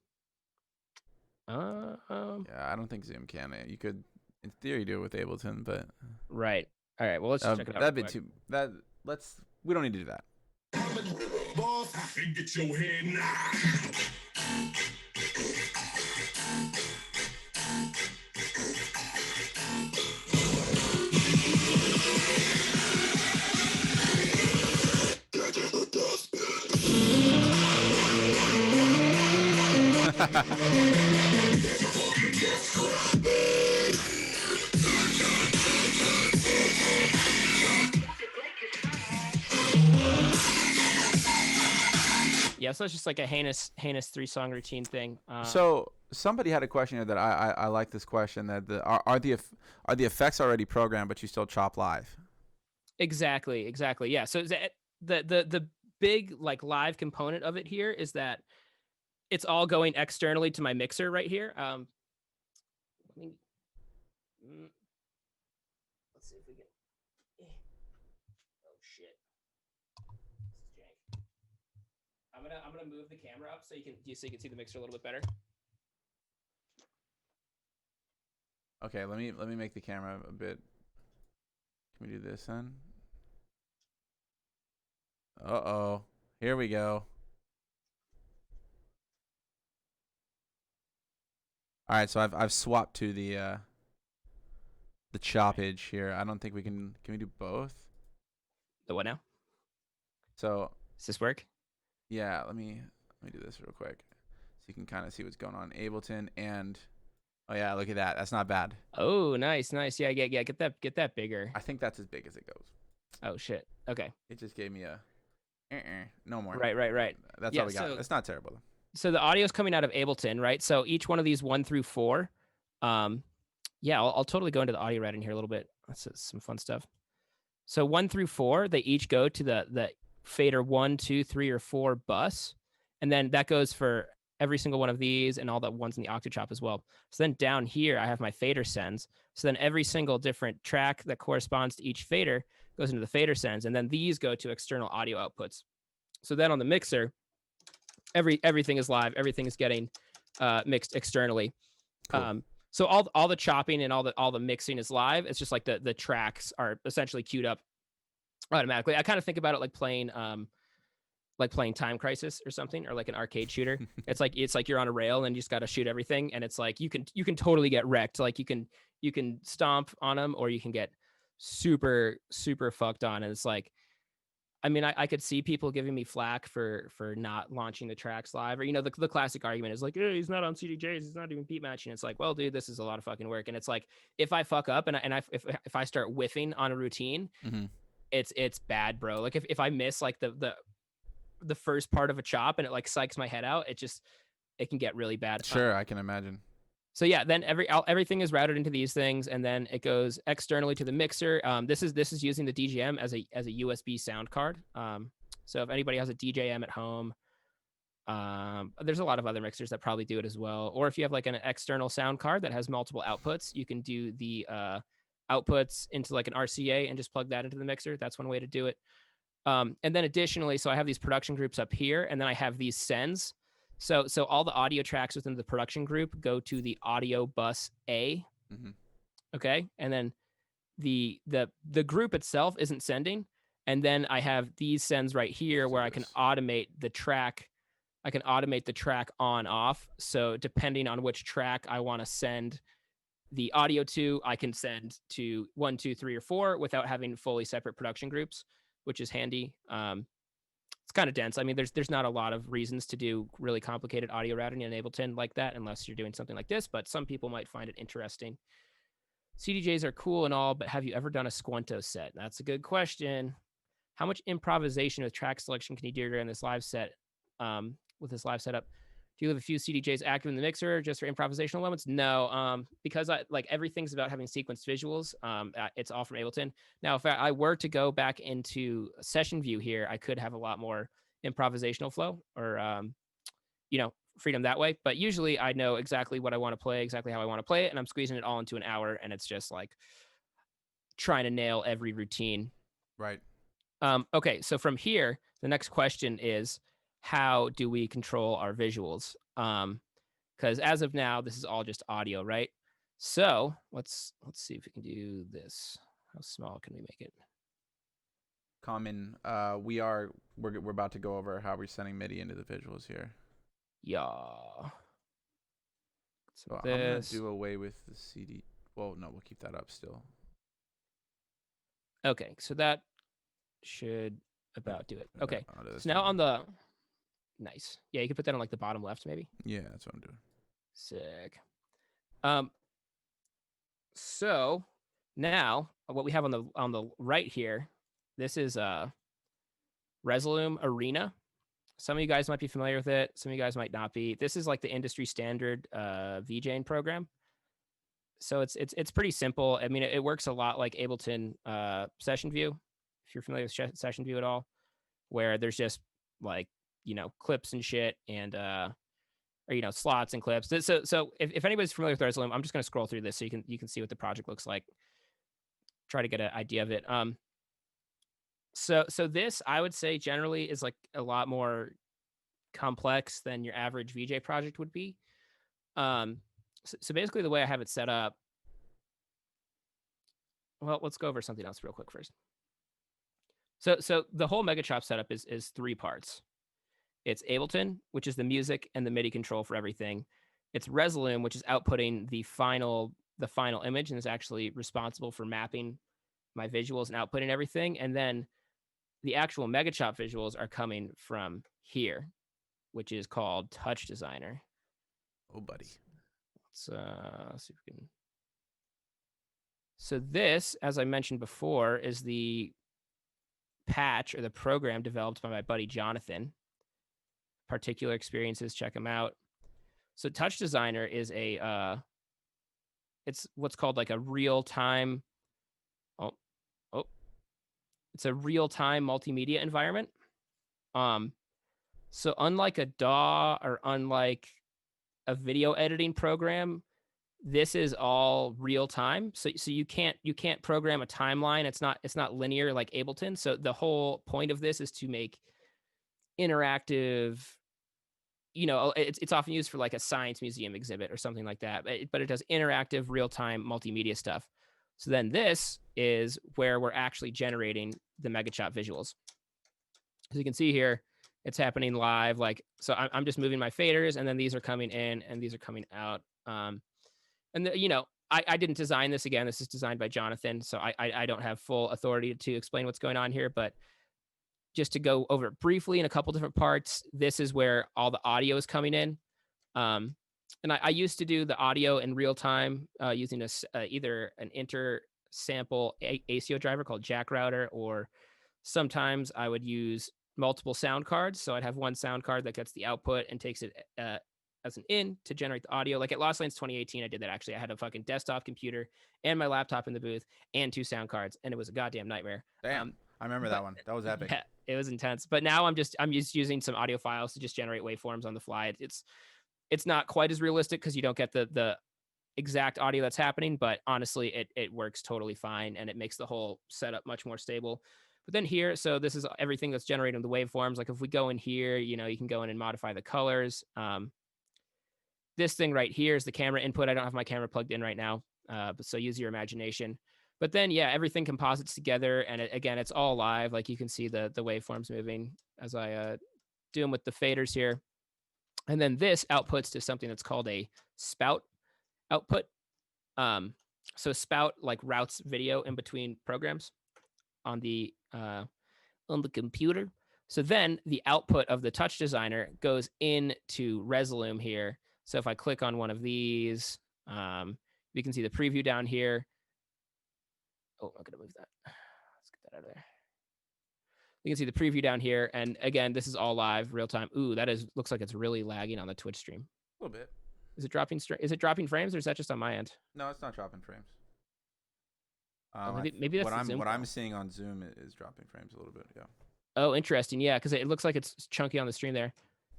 Yeah, I don't think Zoom can. You could, in theory, do it with Ableton, but right. All right. Well, let's check it out. That'd be too. We don't need to do that. Boss, and get your head knocked. Yeah, so it's just like a heinous 3-song routine thing. So somebody had a question here that I like this question, that are the effects already programmed but you still chop live? Exactly. Yeah. So the big like live component of it here is that it's all going externally to my mixer right here. Let's see if we can. Oh shit. This is jank. I'm gonna move the camera up so you can see the mixer a little bit better. Okay, let me make the camera a bit. Can we do this then? Uh-oh. Here we go. All right, so I've swapped to the choppage here. I don't think we can we do both? The what now? So Does this work? yeah, let me do this real quick so you can kind of see what's going on. Ableton and oh yeah, look at that. That's not bad. Oh, nice. Yeah. Get that bigger. I think that's as big as it goes. Oh shit. Okay. It just gave me a no more. Right. That's Yeah, all we got. It's not terrible. So the audio is coming out of Ableton, right? So each one of these 1 through 4, yeah, I'll totally go into the audio right in here a little bit. That's some fun stuff. So 1 through 4, they each go to the fader 1, 2, 3, or 4 bus, and then that goes for every single one of these and all the ones in the octachop as well. So then down here, I have my fader sends. So then every single different track that corresponds to each fader goes into the fader sends, and then these go to external audio outputs. So then on the mixer, everything is live. Everything is getting mixed externally. Cool. So all the chopping and all the mixing is live. It's just like the tracks are essentially queued up automatically. I kind of think about it like playing Time Crisis or something, or like an arcade shooter. It's like you're on a rail and you just got to shoot everything, and it's like you can totally get wrecked. Like you can stomp on them, or you can get super fucked on. And it's like, I mean, I could see people giving me flack for not launching the tracks live, or the classic argument is like, hey, he's not on CDJs, he's not even beat matching. It's like, well, dude, this is a lot of fucking work. And it's like, if I fuck up and if I start whiffing on a routine, it's bad, bro. Like if I miss like the first part of a chop and it like psychs my head out, it can get really bad. Sure, I can imagine. So yeah, then everything is routed into these things, and then it goes externally to the mixer. This is using the DJM as a USB sound card. So if anybody has a DJM at home, there's a lot of other mixers that probably do it as well. Or if you have like an external sound card that has multiple outputs, you can do the outputs into like an RCA and just plug that into the mixer. That's one way to do it. And then additionally, so I have these production groups up here, and then I have these sends. So all the audio tracks within the production group go to the audio bus A. Okay. And then the group itself isn't sending. And then I have these sends right here where I can automate the track. I can automate the track on off. So depending on which track I want to send the audio to, I can send to 1, 2, 3, or 4 without having fully separate production groups, which is handy. It's kind of dense. I mean, there's not a lot of reasons to do really complicated audio routing in Ableton like that, unless you're doing something like this, but some people might find it interesting. CDJs are cool and all, but have you ever done a Squnto set? That's a good question. How much improvisation with track selection can you do during this live set, with this live setup? Do you have a few CDJs active in the mixer just for improvisational moments? No, because everything's about having sequenced visuals. It's all from Ableton. Now, if I were to go back into session view here, I could have a lot more improvisational flow or, freedom that way. But usually I know exactly what I want to play, exactly how I want to play it, and I'm squeezing it all into an hour, and it's just like trying to nail every routine. Right. Okay, so from here, the next question is, how do we control our visuals? Because as of now, this is all just audio, right? So let's see if we can do this. How small can we make it? Common. We're about to go over how we're sending MIDI into the visuals here. Yeah. So I'm gonna do away with the CD. Well, no, we'll keep that up still. Okay, so that should about do it. Okay, so now on the nice. Yeah, you can put that on like the bottom left, maybe. Yeah, that's what I'm doing. Sick. So now what we have on the right here, this is Resolume Arena. Some of you guys might be familiar with it. Some of you guys might not be. This is like the industry standard VJing program. So it's pretty simple. I mean, it works a lot like Ableton Session View, if you're familiar with Session View at all, where there's just like, clips and shit and or slots and clips. So if anybody's familiar with Resolume, I'm just going to scroll through this so you can see what the project looks like. Try to get an idea of it. So this, I would say, generally is like a lot more complex than your average VJ project would be. So basically the way I have it set up, well, let's go over something else real quick first. So the whole MEGACHOP setup is 3 parts. It's Ableton, which is the music and the MIDI control for everything. It's Resolume, which is outputting the final image and is actually responsible for mapping my visuals and outputting everything. And then the actual MEGACHOP visuals are coming from here, which is called Touch Designer. Oh, buddy. Let's see if we can. So this, as I mentioned before, is the patch or the program developed by my buddy Jonathan. Particular Experiences, check him out. So Touch Designer is it's what's called like a real-time. It's a real-time multimedia environment. So unlike a DAW or unlike a video editing program, this is all real time. So you can't program a timeline. It's not linear like Ableton. So the whole point of this is to make interactive it's often used for like a science museum exhibit or something like that, but it does interactive real-time multimedia stuff. So then this is where we're actually generating the MEGACHOP visuals. As you can see here, it's happening live. Like, so I'm just moving my faders, and then these are coming in and these are coming out. I didn't design this. Again, this is designed by Jonathan, so I don't have full authority to explain what's going on here, but just to go over it briefly in a couple different parts, this is where all the audio is coming in. And I used to do the audio in real time using either an inter-sample ACO driver called Jack Router, or sometimes I would use multiple sound cards. So I'd have one sound card that gets the output and takes it as an in to generate the audio. Like at Lost Lanes 2018, I did that actually. I had a fucking desktop computer and my laptop in the booth and 2 sound cards, and it was a goddamn nightmare. Damn, I remember that one. That was epic. Yeah, it was intense. But now I'm just using some audio files to just generate waveforms on the fly. It's not quite as realistic because you don't get the exact audio that's happening, but honestly, it works totally fine, and it makes the whole setup much more stable. But then here, so this is everything that's generating the waveforms. Like if we go in here, you can go in and modify the colors. This thing right here is the camera input. I don't have my camera plugged in right now, but so use your imagination. But then, yeah, everything composites together, and again, it's all live. Like you can see the waveforms moving as I do them with the faders here. And then this outputs to something that's called a spout output. So spout like routes video in between programs on the computer. So then the output of the touch designer goes into Resolume here. So if I click on one of these, we can see the preview down here. Oh, I'm gonna move that. Let's get that out of there. You can see the preview down here, and again, this is all live, real time. Ooh, looks like it's really lagging on the Twitch stream. A little bit. Is it dropping? Is it dropping frames, or is that just on my end? No, it's not dropping frames. Maybe that's what I'm seeing on Zoom is dropping frames a little bit. Yeah. Oh, interesting. Yeah, because it looks like it's chunky on the stream there.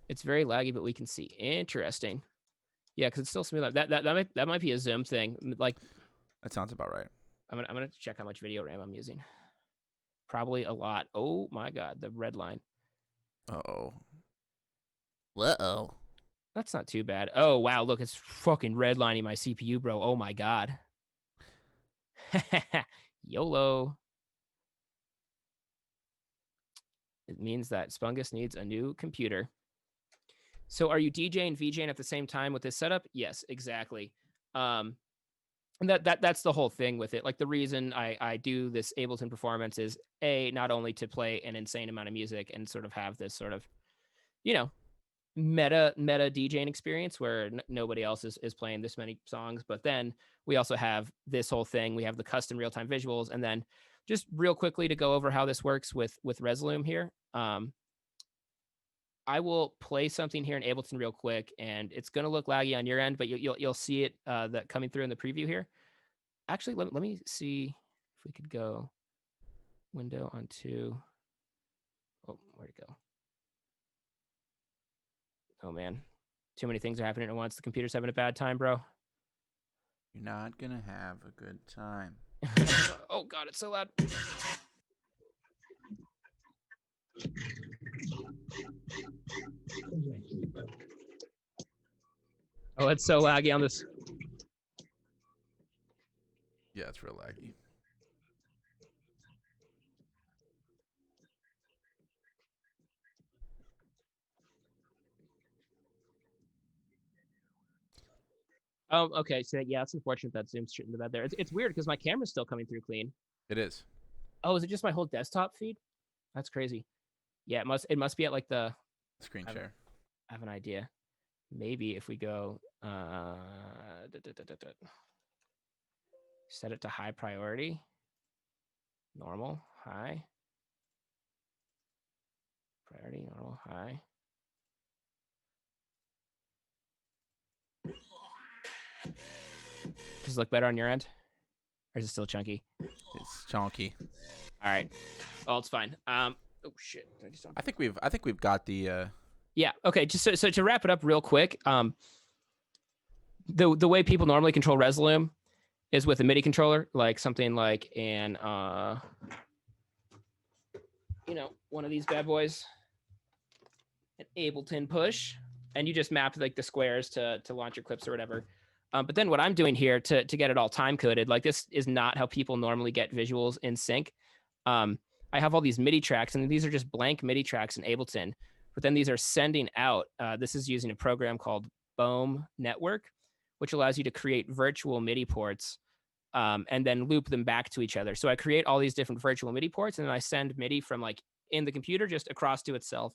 It's very laggy, but we can see. Interesting. Yeah, because it's still smooth. That might be a Zoom thing. Like, that sounds about right. I'm gonna check how much video RAM I'm using. Probably a lot. Oh my god, the red line. Uh-oh. That's not too bad. Oh wow, look, it's fucking redlining my CPU, bro. Oh my god. YOLO. It means that Spungus needs a new computer. So are you DJing, VJing at the same time with this setup? Yes, exactly. And that's the whole thing with it. Like the reason I do this Ableton performance is not only to play an insane amount of music and sort of have this sort of, meta DJing experience where nobody else is playing this many songs, but then we also have this whole thing. We have the custom real-time visuals, and then just real quickly to go over how this works with Resolume here. I will play something here in Ableton real quick, and it's going to look laggy on your end, but you'll see it that coming through in the preview here. Actually, let me see if we could go window onto. Oh, where'd it go? Oh man, too many things are happening at once. The computer's having a bad time, bro. You're not gonna have a good time. Oh god, it's so loud. Oh, it's so laggy on this. Yeah, it's real laggy. Okay. So yeah, it's unfortunate that Zoom's shooting the bed there. It's weird because my camera's still coming through clean. It is. Oh, is it just my whole desktop feed? That's crazy. Yeah, it must be at like the Screen share. I have an idea. Maybe if we go set it to high priority, normal, high, priority, normal, high. Does it look better on your end? Or is it still chunky? It's chunky. All right. Oh, it's fine. Oh shit. I think we've got the Yeah. Okay. Just so to wrap it up real quick, the way people normally control Resolume is with a MIDI controller, like something like an one of these bad boys, an Ableton Push. and you just map like the squares to launch your clips or whatever. But then what I'm doing here to get it all time coded, like this is not how people normally get visuals in sync. I have all these MIDI tracks, and these are just blank MIDI tracks in Ableton. But then these are sending out. This is using a program called Bohm Network, which allows you to create virtual MIDI ports and then loop them back to each other. So I create all these different virtual MIDI ports, and then I send MIDI from like in the computer just across to itself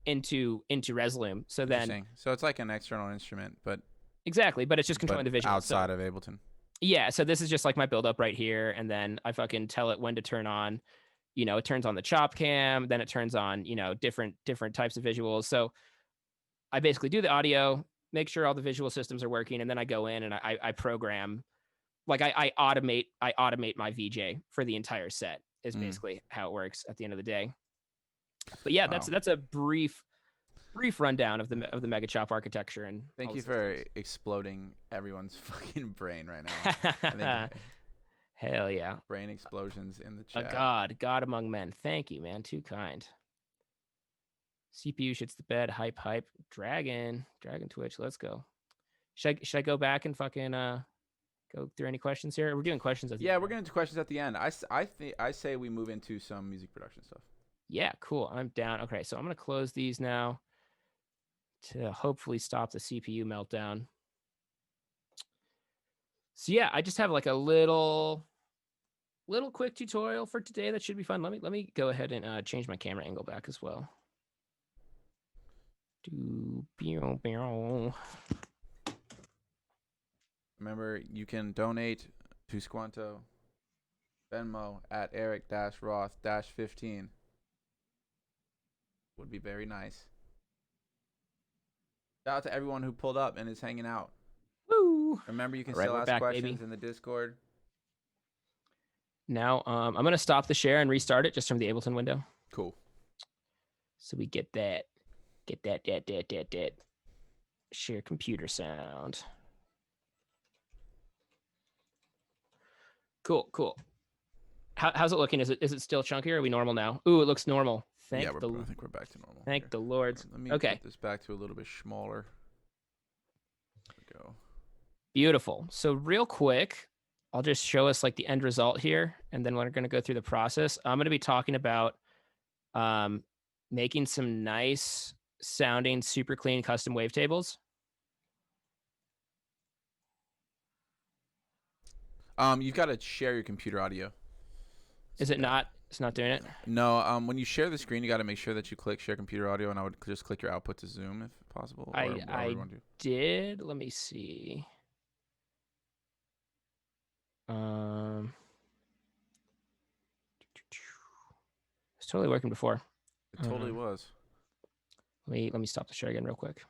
into Resolume. So then, so it's like an external instrument, but exactly, but it's just controlling the visual outside of Ableton. Yeah, so this is just like my build-up right here, and then I fucking tell it when to turn on. It turns on the chop cam, then it turns on, different types of visuals. So I basically do the audio, make sure all the visual systems are working, and then I go in and I program, like I automate my VJ for the entire set is basically how it works at the end of the day. But yeah, that's a brief rundown of the MEGACHOP architecture. And thank you for exploding everyone's fucking brain right now. I think hell yeah, brain explosions in the chat. A god among men. Thank you, man. Too kind. CPU shits the bed. Hype. Dragon Twitch. Let's go. Should I go back and fucking go through any questions here? We're doing questions at the end. We're gonna do questions at the end. I say we move into some music production stuff. Yeah, cool. I'm down. Okay, so I'm gonna close these now to hopefully stop the CPU meltdown. So yeah, I just have like a little quick tutorial for today that should be fun. Let me go ahead and change my camera angle back as well. Remember, you can donate to Squnto, Venmo at Eric-Roth-15. Would be very nice. Shout out to everyone who pulled up and is hanging out. Woo! Remember, you can All right, still we're ask back, questions baby. in the Discord. Now, I'm going to stop the share and restart it just from the Ableton window. Cool. So we get that share computer sound. Cool. How's it looking? Is it still chunky or are we normal now? Ooh, it looks normal. I think we're back to normal. Thank the Lord. Let me okay. get this back to a little bit smaller. There we go. Beautiful. So real quick, I'll just show us like the end result here, and then we're going to go through the process. I'm going to be talking about making some nice sounding, super clean custom wavetables. You've got to share your computer audio. Is it not? It's not doing it? No. When you share the screen, you got to make sure that you click share computer audio, and I would just click your output to Zoom if possible. I did. Let me see. It's totally working before. It totally was. Let me stop the share again real quick.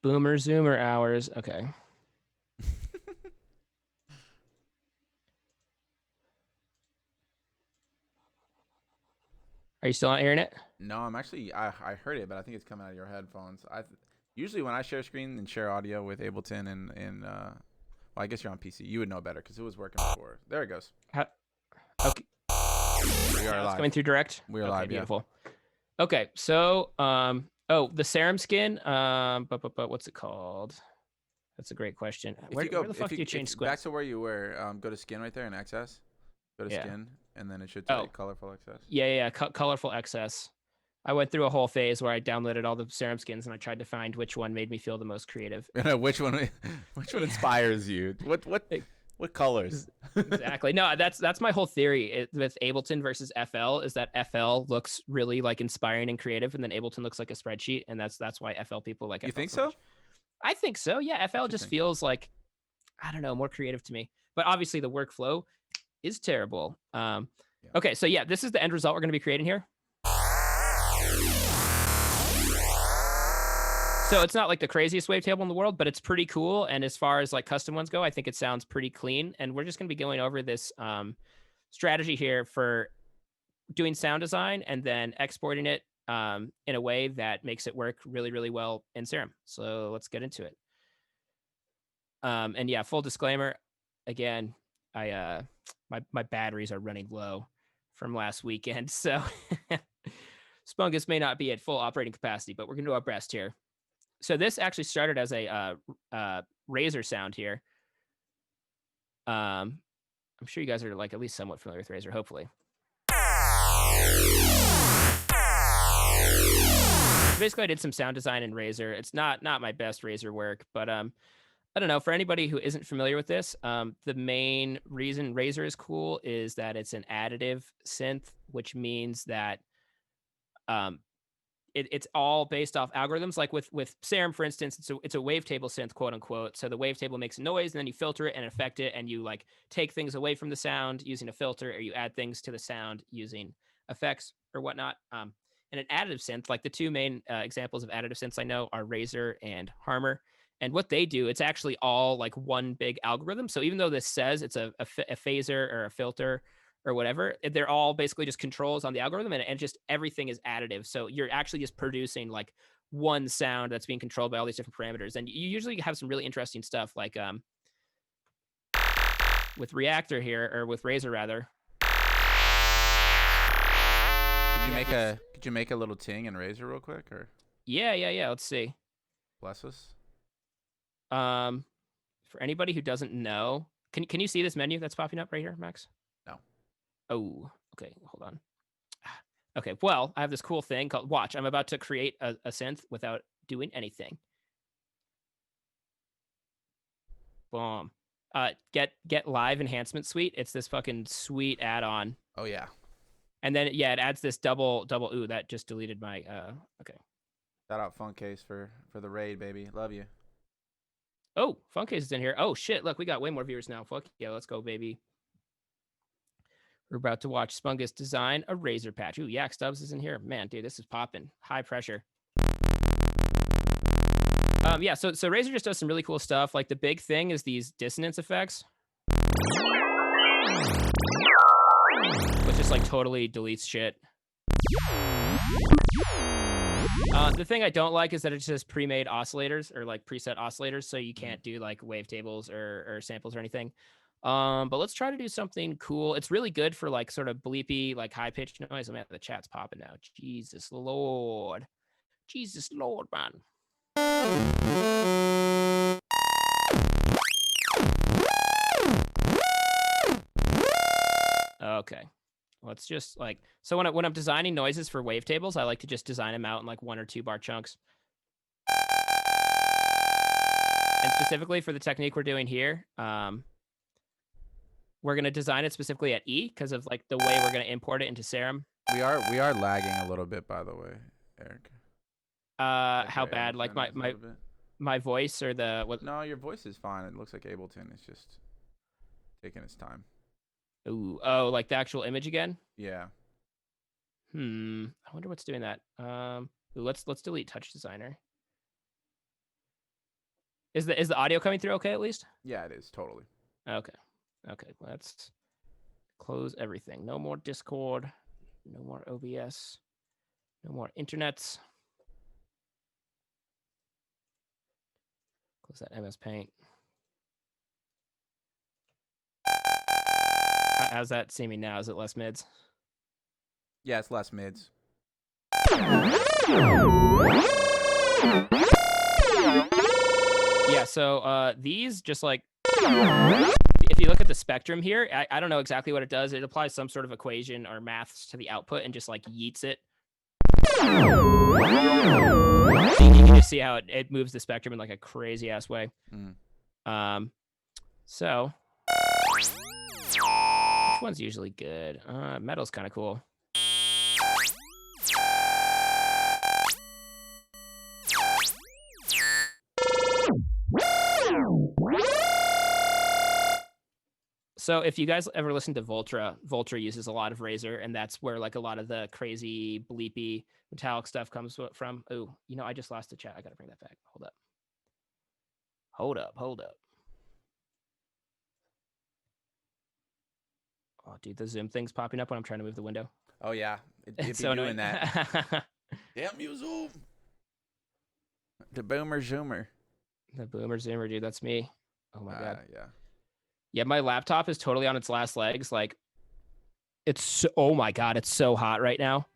Boomer Zoomer hours. Okay. Are you still not hearing it? No, I'm actually. I heard it, but I think it's coming out of your headphones. Usually when I share screen and share audio with Ableton and well, I guess you're on PC. You would know better because it was working before. There it goes. Okay. We are live. Coming through direct. We are live. Beautiful. Yeah. Okay, so the serum skin. But what's it called? That's a great question. Where the fuck do you change squint? Back to where you were. Go to skin right there in excess. Go to skin, and then it should tell you colorful excess. Yeah. Colorful excess. I went through a whole phase where I downloaded all the serum skins and I tried to find which one made me feel the most creative. which one inspires you? What colors? Exactly. No, that's my whole theory with Ableton versus FL is that FL looks really like inspiring and creative, and then Ableton looks like a spreadsheet, and that's why FL people like. You FL think so? I think so. Yeah, FL just feels like, I don't know, more creative to me. But obviously the workflow is terrible. Okay, so yeah, this is the end result we're going to be creating here. So it's not like the craziest wavetable in the world, but it's pretty cool. And as far as like custom ones go, I think it sounds pretty clean. And we're just going to be going over this strategy here for doing sound design and then exporting it in a way that makes it work really, really well in Serum. So let's get into it. And yeah, full disclaimer, again, my batteries are running low from last weekend. So Spungus may not be at full operating capacity, but we're gonna do our best here. So this actually started as a Razer sound here. I'm sure you guys are like at least somewhat familiar with Razer, hopefully. Basically, I did some sound design in Razer. It's not my best Razer work, but I don't know. For anybody who isn't familiar with this, the main reason Razer is cool is that it's an additive synth, which means that it's all based off algorithms. Like with Serum, for instance, it's a wavetable synth, quote unquote. So the wavetable makes a noise, and then you filter it and affect it, and you like take things away from the sound using a filter, or you add things to the sound using effects or whatnot. And an additive synth, like the two main examples of additive synths I know are Razer and Harmer. And what they do, it's actually all like one big algorithm. So even though this says it's a phaser or a filter or whatever, they're all basically just controls on the algorithm, and just everything is additive. So you're actually just producing like one sound that's being controlled by all these different parameters. And you usually have some really interesting stuff like with Reactor here, or with Razer rather. Could you make a little ting in Razer real quick, or? Yeah. Let's see. Bless us. For anybody who doesn't know, can you see this menu that's popping up right here, Max? No. Oh, okay. Hold on. Okay. Well, I have this cool thing called Watch. I'm about to create a synth without doing anything. Boom. Get Live Enhancement Suite. It's this fucking sweet add-on. Oh yeah. And then it adds this double. Ooh, that just deleted my. Okay. Shout out Funkcase for the raid, baby. Love you. Oh, Funkcase is in here. Oh shit! Look, we got way more viewers now. Fuck yeah, let's go, baby. We're about to watch Spungus design a Razer patch. Ooh, Yak Stubbs is in here. Man, dude, this is popping. High pressure. Yeah. So Razer just does some really cool stuff. Like the big thing is these dissonance effects, which just like totally deletes shit. The thing I don't like is that it's just pre-made oscillators, or like preset oscillators, so you can't do like wavetables or samples or anything. But let's try to do something cool. It's really good for like sort of bleepy, like high-pitched noise. Oh man, the chat's popping now. Jesus Lord, man. Okay. Let's just like, so when I'm designing noises for wavetables, I like to just design them out in like 1 or 2 bar chunks. And specifically for the technique we're doing here, we're going to design it specifically at E because of like the way we're going to import it into Serum. We are lagging a little bit, by the way, Eric. How bad? Like my voice or the what? No, your voice is fine. It looks like Ableton is just taking its time. Ooh, oh, like the actual image again? Yeah. I wonder what's doing that. Ooh, let's delete Touch Designer. Is the audio coming through okay at least? Yeah, it is totally. Okay. Let's close everything. No more Discord. No more OBS. No more internets. Close that MS Paint. How's that seeming now? Is it less mids? Yeah, it's less mids. Yeah, so these just like, if you look at the spectrum here, I don't know exactly what it does. It applies some sort of equation or maths to the output and just like yeets it. You can just see how it moves the spectrum in like a crazy ass way. So which one's usually good? Metal's kind of cool. So if you guys ever listen to Voltra uses a lot of Razer, and that's where like a lot of the crazy bleepy metallic stuff comes from. Oh, you know, I just lost the chat. I gotta bring that back. Hold up. Oh, dude, the zoom thing's popping up when I'm trying to move the window. Oh yeah, it'd be so doing annoying. that. Damn you, zoom. The boomer zoomer. The boomer zoomer, dude. That's me. Oh my god. Yeah, my laptop is totally on its last legs. Like, it's so, oh my god, it's so hot right now.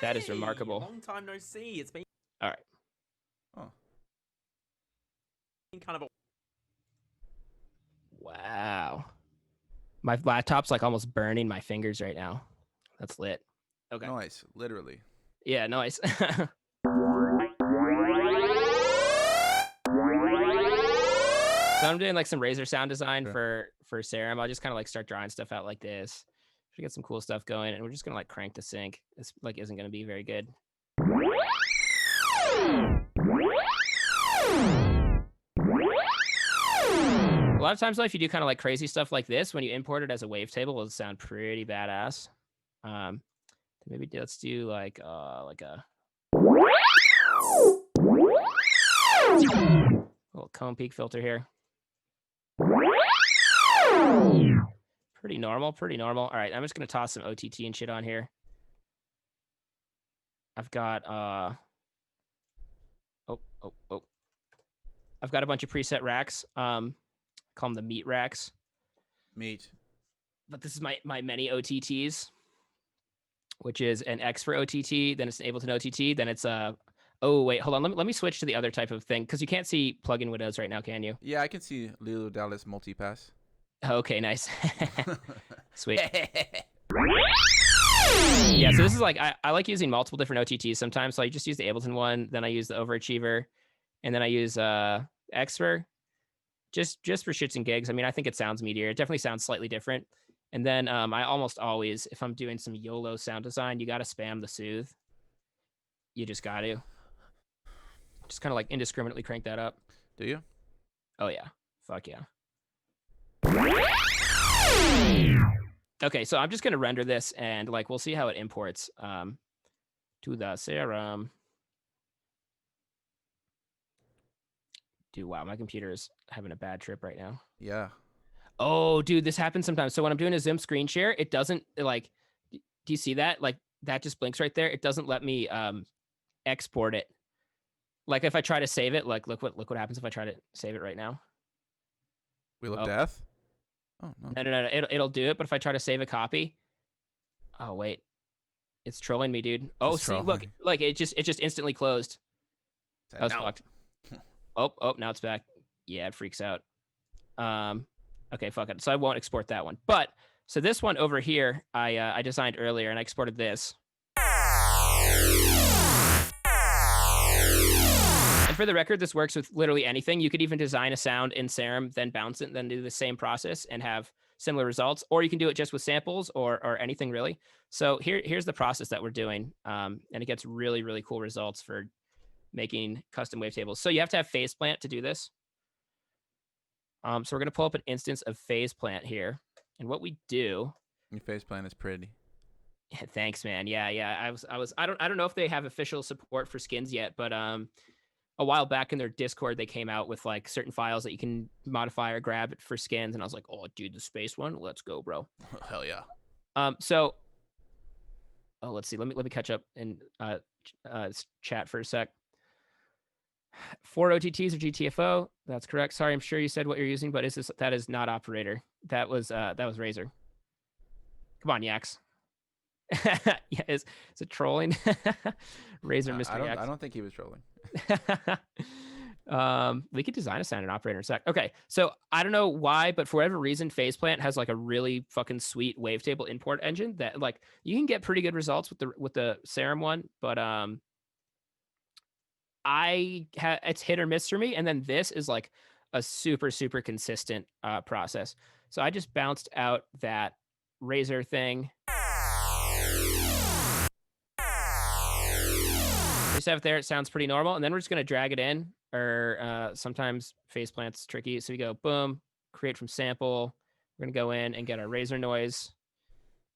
That is remarkable. Long time no see. It's been All right. kind of a Wow. My laptop's like almost burning my fingers right now. That's lit. Okay. Nice, literally. Yeah, nice. So I'm doing like some Razer sound design for Serum. I'll just kind of like start drawing stuff out like this. Should get some cool stuff going, and we're just gonna like crank the sync. This like isn't gonna be very good. A lot of times though, if you do kind of like crazy stuff like this, when you import it as a wavetable, it'll sound pretty badass. Maybe let's do like a little cone peak filter here. Pretty normal, pretty normal. All right, I'm just gonna toss some OTT and shit on here. I've got I've got a bunch of preset racks. Call them the meat racks. Meat. But this is my many OTTs, which is an X for OTT, then it's an Ableton OTT, then it's oh wait, hold on. Let me switch to the other type of thing because you can't see plugin windows right now, can you? Yeah, I can see Lilo Dallas multipass. Okay, nice. Sweet. Yeah, so this is like I like using multiple different OTTs sometimes. So I just use the Ableton one, then I use the Overachiever, and then I use Xfer just for shits and gigs. I mean, I think it sounds meatier. It definitely sounds slightly different. And then I almost always, if I'm doing some YOLO sound design, you got to spam the soothe. You just got to. Just kind of like indiscriminately crank that up. Do you? Oh, yeah. Fuck yeah. Okay, so I'm just going to render this and like we'll see how it imports to the Serum. Dude, wow, my computer is having a bad trip right now. Yeah. Oh, dude, this happens sometimes. So when I'm doing a Zoom screen share, it doesn't like, do you see that? Like that just blinks right there. It doesn't let me export it. Like if I try to save it, like look what happens if I try to save it right now. Wheel of Death? Oh, no. No. It'll do it, but if I try to save a copy, oh wait. It's trolling me, dude. Oh, see, look, like it just instantly closed. That was fucked. Oh, now it's back. Yeah, it freaks out. Okay, fuck it. So I won't export that one. But so this one over here, I designed earlier and I exported this. And for the record, this works with literally anything. You could even design a sound in Serum, then bounce it, and then do the same process and have similar results. Or you can do it just with samples or anything really. So here's the process that we're doing. And it gets really, really cool results for making custom wavetables. So you have to have phase plant to do this. So we're going to pull up an instance of phase plant here. And what we do. Your phase plant is pretty. Yeah, thanks, man. Yeah. I don't know if they have official support for skins yet, but a while back in their Discord, they came out with like certain files that you can modify or grab for skins. And I was like, oh, dude, the space one. Let's go, bro. Hell yeah. So let's see. Let me catch up in chat for a sec. 4 OTTs or GTFO. That's correct. Sorry, I'm sure you said what you're using, but that is not operator. That was Razer. Come on, Yaks. Yeah, is it trolling? Razer, Mr. Yaks. I don't think he was trolling. We could design a sound and operator in a sec. Okay, so I don't know why, but for whatever reason, FazePlant has like a really fucking sweet wavetable import engine that like you can get pretty good results with the Serum one, but it's hit or miss for me. And then this is like a super, super consistent process. So I just bounced out that Razer thing. Just have it there. It sounds pretty normal. And then we're just going to drag it in, or sometimes FazePlant's tricky. So we go boom, create from sample. We're going to go in and get our Razer noise.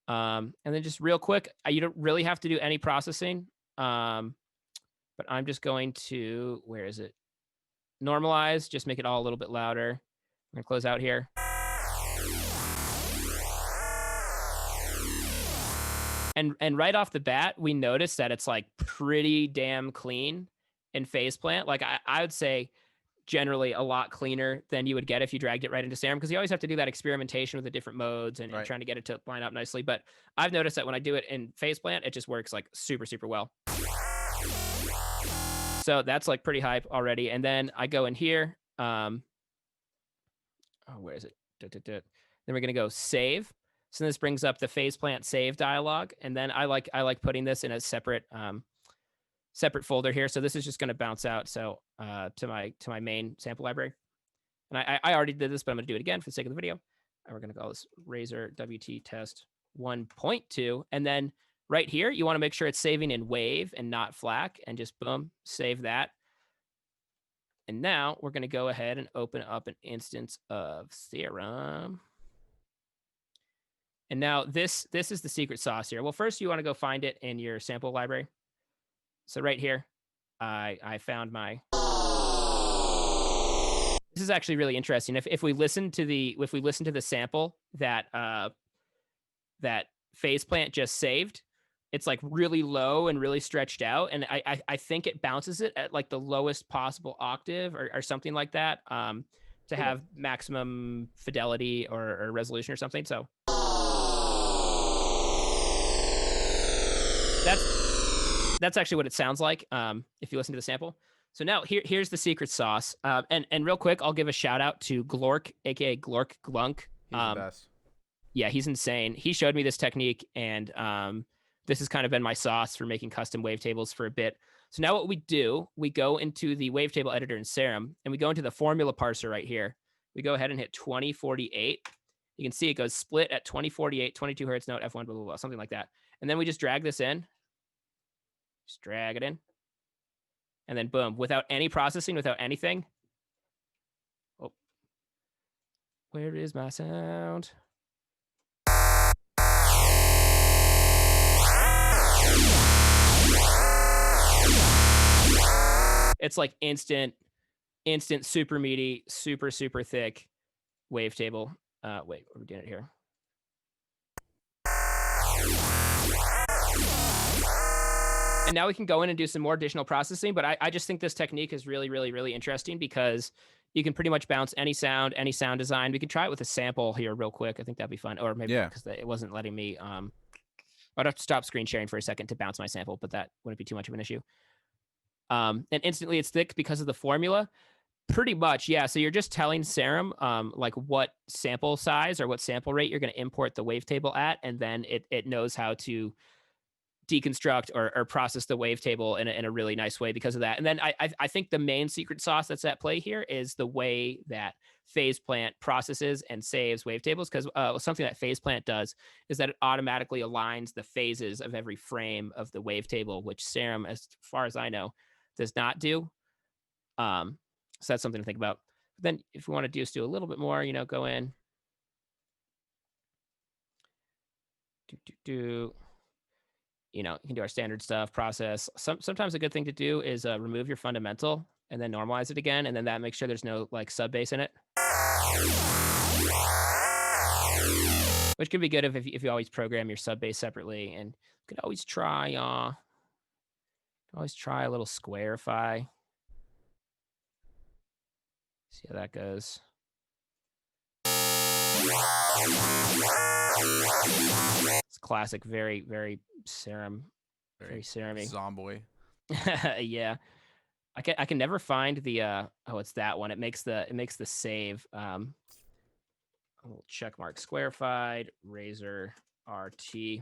And then just real quick, you don't really have to do any processing. But I'm just going to, where is it? Normalize, just make it all a little bit louder. I'm going to close out here. And right off the bat, we notice that it's like pretty damn clean in FazePlant. Like I would say generally a lot cleaner than you would get if you dragged it right into Serum, because you always have to do that experimentation with the different modes and Right. trying to get it to line up nicely. But I've noticed that when I do it in Faceplant, it just works like super, super well. So that's like pretty hype already. And then I go in here. Oh, where is it? Then we're gonna go save. So this brings up the Faceplant save dialog, and then I like putting this in a separate separate folder here. So this is just going to bounce out to my main sample library. And I already did this, but I'm going to do it again for the sake of the video. And we're going to call this Razor WT test 1.2. And then right here, you want to make sure it's saving in wave and not FLAC, and just boom, save that. And now we're going to go ahead and open up an instance of Serum. And now this is the secret sauce here. Well, first you want to go find it in your sample library. So right here, I found my. This is actually really interesting. If we listen to the sample that that Faceplant just saved, it's like really low and really stretched out, and I think it bounces it at like the lowest possible octave or something like that to have maximum fidelity or resolution or something. So that's actually what it sounds like if you listen to the sample. So now here's the secret sauce. And real quick, I'll give a shout out to Glork, aka Glork Glunk. He's the best. Yeah, he's insane. He showed me this technique, and this has kind of been my sauce for making custom wavetables for a bit. So now what we do, we go into the wavetable editor in Serum, and we go into the formula parser right here. We go ahead and hit 2048. You can see it goes split at 2048, 22 hertz note, F1, blah, blah, blah, something like that. And then we just drag this in. Just drag it in. And then boom, without any processing, without anything. Oh, where is my sound? It's like instant, super meaty, super, super thick wavetable. Wait, we're doing it here. And now we can go in and do some more additional processing, but I just think this technique is really, really, really interesting because you can pretty much bounce any sound design. We can try it with a sample here real quick. I think that'd be fun. Or maybe because it wasn't letting me, I'd have to stop screen sharing for a second to bounce my sample, but that wouldn't be too much of an issue. And instantly it's thick because of the formula. Pretty much, yeah. So you're just telling Serum like what sample size or what sample rate you're going to import the wavetable at, and then it knows how to deconstruct or process the wavetable in a really nice way because of that. And then I think the main secret sauce that's at play here is the way that Faceplant processes and saves wavetables, because something that Faceplant does is that it automatically aligns the phases of every frame of the wavetable, which Serum, as far as I know, does not do. So that's something to think about. But then if we want to do a little bit more, go in. You can do our standard stuff, process. Sometimes a good thing to do is remove your fundamental and then normalize it again, and then that makes sure there's no like sub bass in it. Which can be good if you always program your sub bass separately, and you could always try a little squarify. See how that goes. It's classic, very, very Serum, very Serum-y. Zomboy. Yeah, I can never find the it's that one. It makes the save a little check mark squarified Razor RT.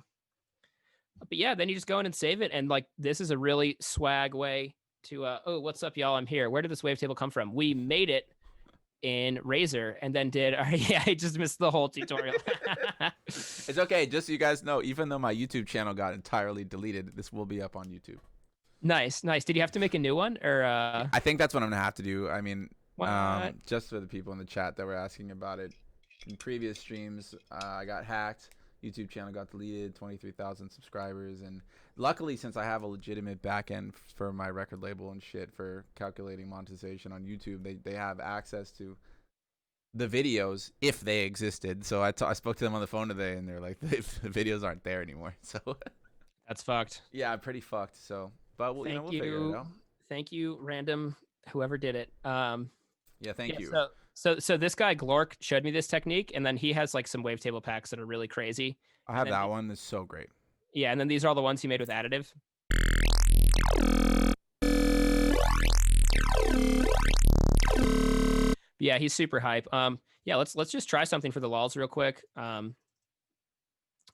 But yeah, then you just go in and save it, and like this is a really swag way to oh, what's up, y'all? I'm here. Where did this wavetable come from? We made it in Razor and then did I just missed the whole tutorial. It's okay, just so you guys know, even though my YouTube channel got entirely deleted, this will be up on YouTube. Nice. Did you have to make a new one, or I think that's what I'm gonna have to do. I mean, what? just for the people in the chat that were asking about it, in previous streams, I got hacked. YouTube channel got deleted, 23,000 subscribers, and luckily, since I have a legitimate backend for my record label and shit for calculating monetization on YouTube, they have access to the videos if they existed. So I spoke to them on the phone today, and they're like, the videos aren't there anymore. So That's fucked. Yeah, I'm pretty fucked. So, but we'll figure it out. Thank you, random whoever did it. Yeah, thank you. So this guy Glork showed me this technique, and then he has like some wavetable packs that are really crazy. I have that one. It's so great. Yeah, and then these are all the ones he made with additive. Yeah, he's super hype. Yeah, let's just try something for the lulz real quick. I'm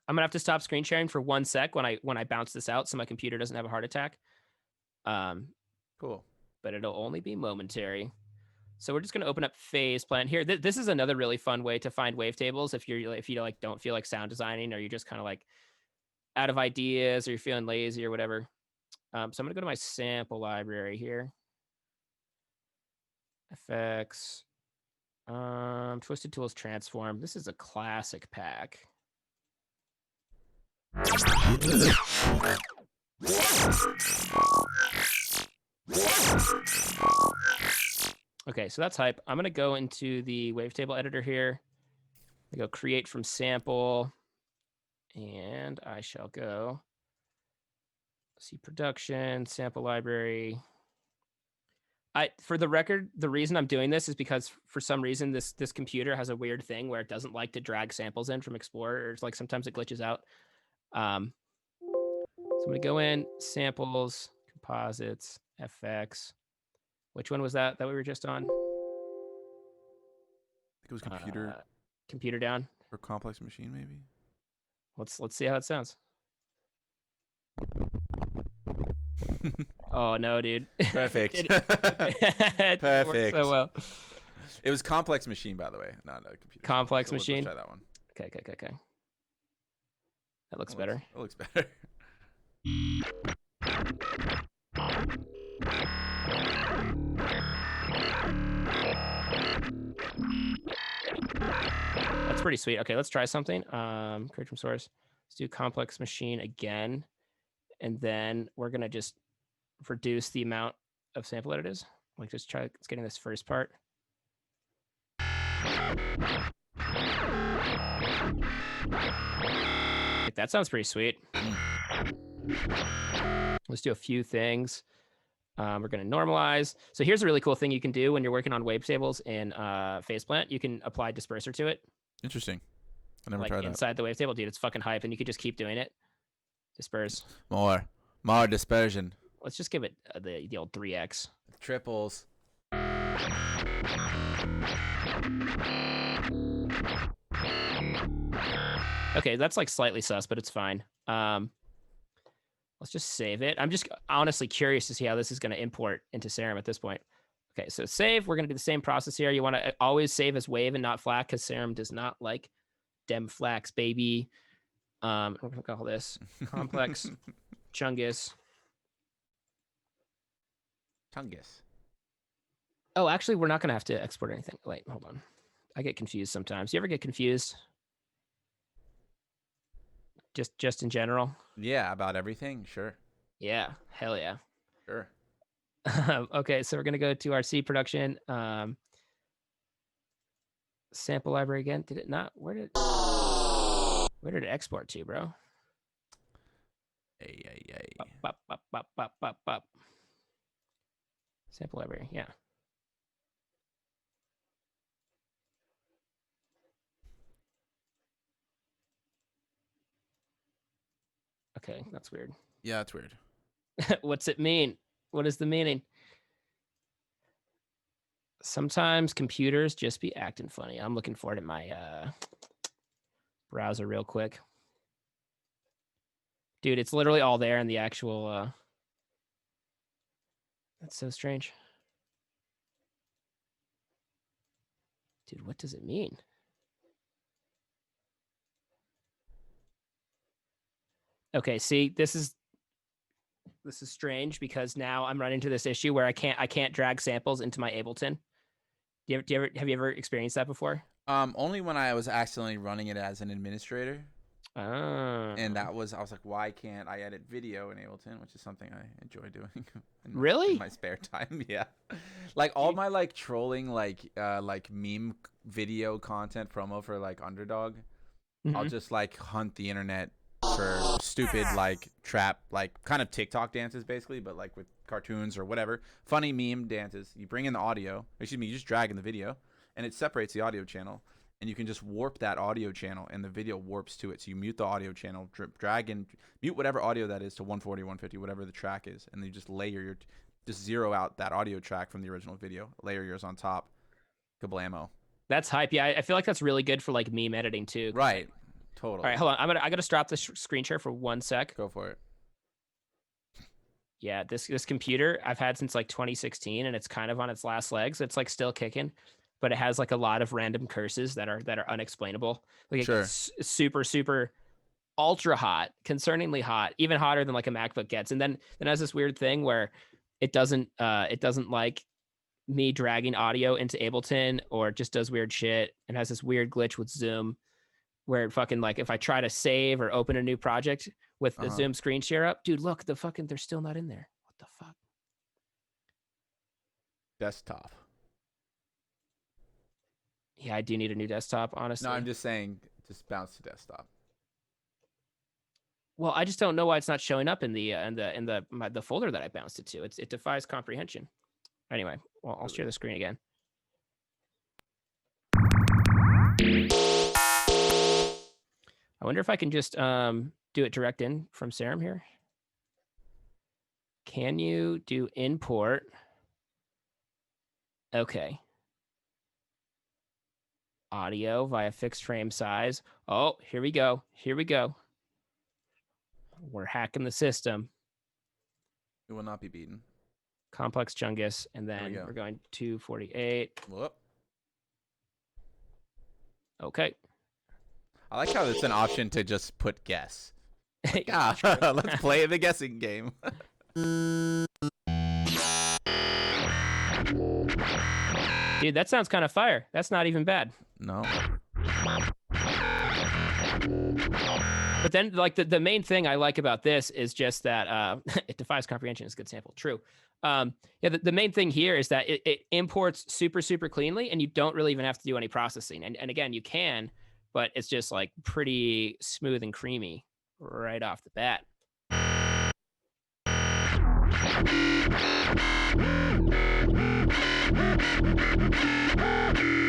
gonna have to stop screen sharing for 1 sec when I bounce this out, so my computer doesn't have a heart attack. Cool. But it'll only be momentary. So we're just gonna open up Phase Plant here. This is another really fun way to find wavetables if you like don't feel like sound designing, or you're just kind of like out of ideas, or you're feeling lazy or whatever. So I'm gonna go to my sample library here. Effects. Twisted Tools Transform. This is a classic pack. Okay, so that's hype. I'm gonna go into the wavetable editor here. I go create from sample, and I shall go see production, sample library. For the record, the reason I'm doing this is because for some reason this computer has a weird thing where it doesn't like to drag samples in from Explorer, or it's like sometimes it glitches out. So I'm gonna go in samples, composites, FX. Which one was that we were just on? I think it was computer. Computer down. Or complex machine, maybe. Let's see how it sounds. Oh no, dude. Perfect. It Perfect. so well. It was complex machine, by the way, not a computer. Complex let's machine. try that one. Okay. That looks better. It looks better. That's pretty sweet. Okay, let's try something. Create from source. Let's do complex machine again. And then we're gonna just reduce the amount of sample editors. Like just try getting this first part. Like, that sounds pretty sweet. Let's do a few things. We're going to normalize. So here's a really cool thing you can do when you're working on wavetables in Phase Plant. You can apply disperser to it. Interesting. I never like tried that. inside the wavetable, dude. It's fucking hype, and you could just keep doing it. Disperse. More dispersion. Let's just give it the old 3x. Triples. Okay, that's like slightly sus, but it's fine. Let's just save it. I'm just honestly curious to see how this is going to import into Serum at this point. Okay, so save. We're going to do the same process here. You want to always save as wave and not FLAC, because Serum does not like dem flax, baby. We're going to call this complex chungus. Chungus. Oh, actually, we're not going to have to export anything. Wait, hold on. I get confused sometimes. You ever get confused? Just in general? Yeah, about everything. Sure. Yeah, hell yeah. Sure. Okay, so we're gonna go to our C production. Sample library again. Did it not? Where did it export to, bro? Hey. Bop, bop, bop, bop, bop, bop. Sample library, yeah. Okay, that's weird. Yeah, that's weird. What's it mean? What is the meaning? Sometimes computers just be acting funny. I'm looking for it in my browser real quick. Dude, it's literally all there in the actual... That's so strange. Dude, what does it mean? Okay, see, this is strange because now I'm running into this issue where I can't drag samples into my Ableton. Have you ever experienced that before? Only when I was accidentally running it as an administrator. Oh. And I was like, why can't I edit video in Ableton, which is something I enjoy doing. Really? In my spare time, yeah. Like all my like trolling like meme video content promo for like Underdog, I'll just like hunt the internet for stupid like trap like kind of TikTok dances basically, but like with cartoons or whatever, funny meme dances. You bring in the audio. Excuse me, you just drag in the video, and it separates the audio channel. And you can just warp that audio channel, and the video warps to it. So you mute the audio channel, drag in, mute whatever audio that is to 140, 150, whatever the track is, and then you just layer just zero out that audio track from the original video, layer yours on top. Kablamo. That's hype. Yeah, I feel like that's really good for like meme editing too. Right. Totally. All right, hold on. I gotta stop the screen share for 1 sec. Go for it. Yeah, this computer I've had since like 2016, and it's kind of on its last legs. It's like still kicking, but it has like a lot of random curses that are unexplainable. Like Sure. it's super ultra hot, concerningly hot, even hotter than like a MacBook gets. And then it has this weird thing where it doesn't like me dragging audio into Ableton, or it just does weird shit, and has this weird glitch with Zoom where it fucking like if I try to save or open a new project with the Zoom screen share up, dude, look, they're still not in there. What the fuck? Desktop. Yeah, I do need a new desktop, honestly. No, I'm just saying, just bounce to desktop. Well, I just don't know why it's not showing up in the folder that I bounced it to. It defies comprehension. Anyway, well, I'll share the screen again. I wonder if I can just do it direct in from Serum here. Can you do import? Okay. Audio via fixed frame size. Oh, here we go. Here we go. We're hacking the system. It will not be beaten. Complex Chungus, and then we're going 248. Whoop. Okay. I like how it's an option to just put guess. Yeah, let's play the guessing game. Dude, that sounds kind of fire. That's not even bad. No. But then, like, the main thing I like about this is just that it defies comprehension. It's a good sample. True. Yeah, the main thing here is that it imports super cleanly, and you don't really even have to do any processing. And again, you can, but it's just like pretty smooth and creamy right off the bat.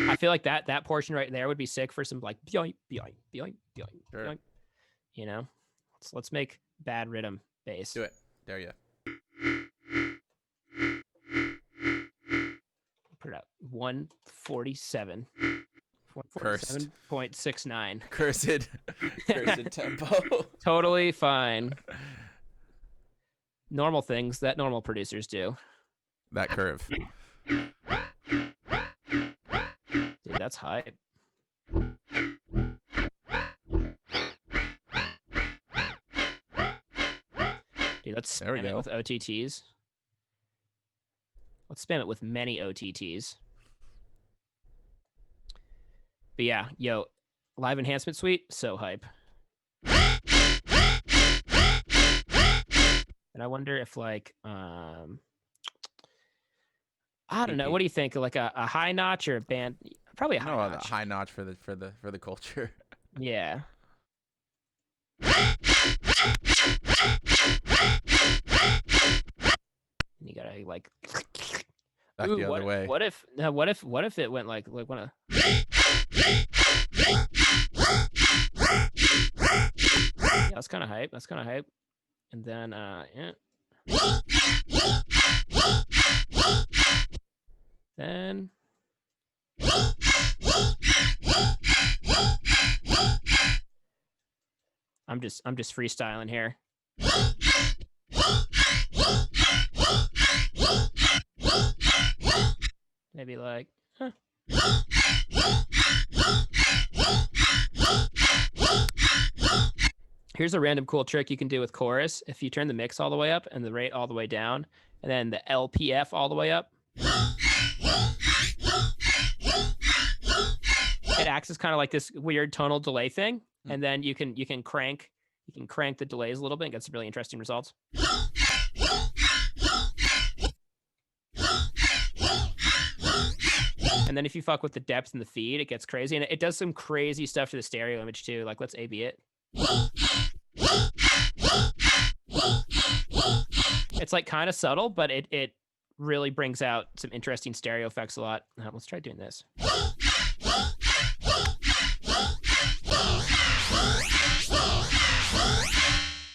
I feel like that portion right there would be sick for some like yoink, yoink, yoink, yoink, Sure. yoink. You know, let's make bad rhythm bass. Do it. Dare you. Put it up. 147. Cursed. 147.69. Cursed tempo. Totally fine. Normal things that normal producers do. That curve. Dude, that's hype. Dude, let's spam it with OTTs. Let's spam it with many OTTs. But yeah, yo, live enhancement suite, so hype. And I wonder if like I don't know, what do you think? Like a high notch or a band? Probably a high notch. A high notch for the culture. Yeah. You gotta like Back the other way. What if it went like one of yeah, that's kind of hype. That's kind of hype. And then yeah. Then I'm just freestyling here. Maybe like, huh. Here's a random cool trick you can do with chorus. If you turn the mix all the way up and the rate all the way down, and then the LPF all the way up, it acts as kind of like this weird tonal delay thing. And then you can crank the delays a little bit and get some really interesting results. And then if you fuck with the depth and the feed, it gets crazy. And it does some crazy stuff to the stereo image too. Like, let's A/B it. It's like kind of subtle, but it really brings out some interesting stereo effects a lot. Let's try doing this.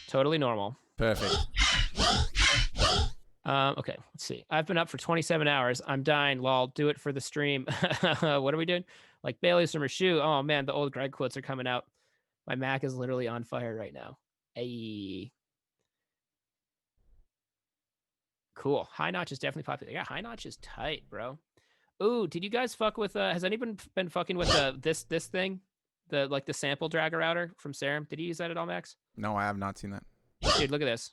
Totally normal. Perfect. Okay, let's see. I've been up for 27 hours. I'm dying. Lol. Do it for the stream. What are we doing? Like Bailey's from her shoe. Oh man, the old Greg quotes are coming out. My Mac is literally on fire right now. Hey. Cool. High notch is definitely popular. Yeah, high notch is tight, bro. Ooh, did you guys fuck with has anyone been fucking with this thing? The sample dragger router from Serum? Did you use that at all, Max? No, I have not seen that. Dude, look at this.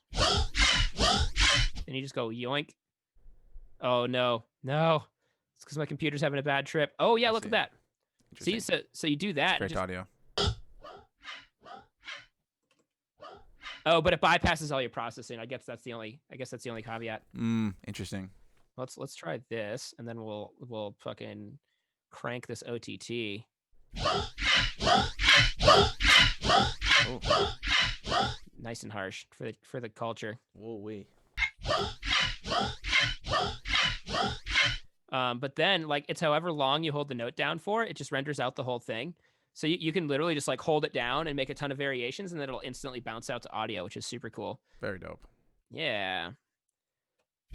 And you just go yoink. Oh no. No. It's because my computer's having a bad trip. Oh yeah, look at that. See, so you do that. Great audio. Oh, but it bypasses all your processing. I guess that's the only caveat. Interesting. Let's try this, and then we'll fucking crank this OTT. Oh. Nice and harsh for the culture. Whoa, wee. But then like it's however long you hold the note down for, it just renders out the whole thing. So you can literally just like hold it down and make a ton of variations, and then it'll instantly bounce out to audio, which is super cool. Very dope. Yeah.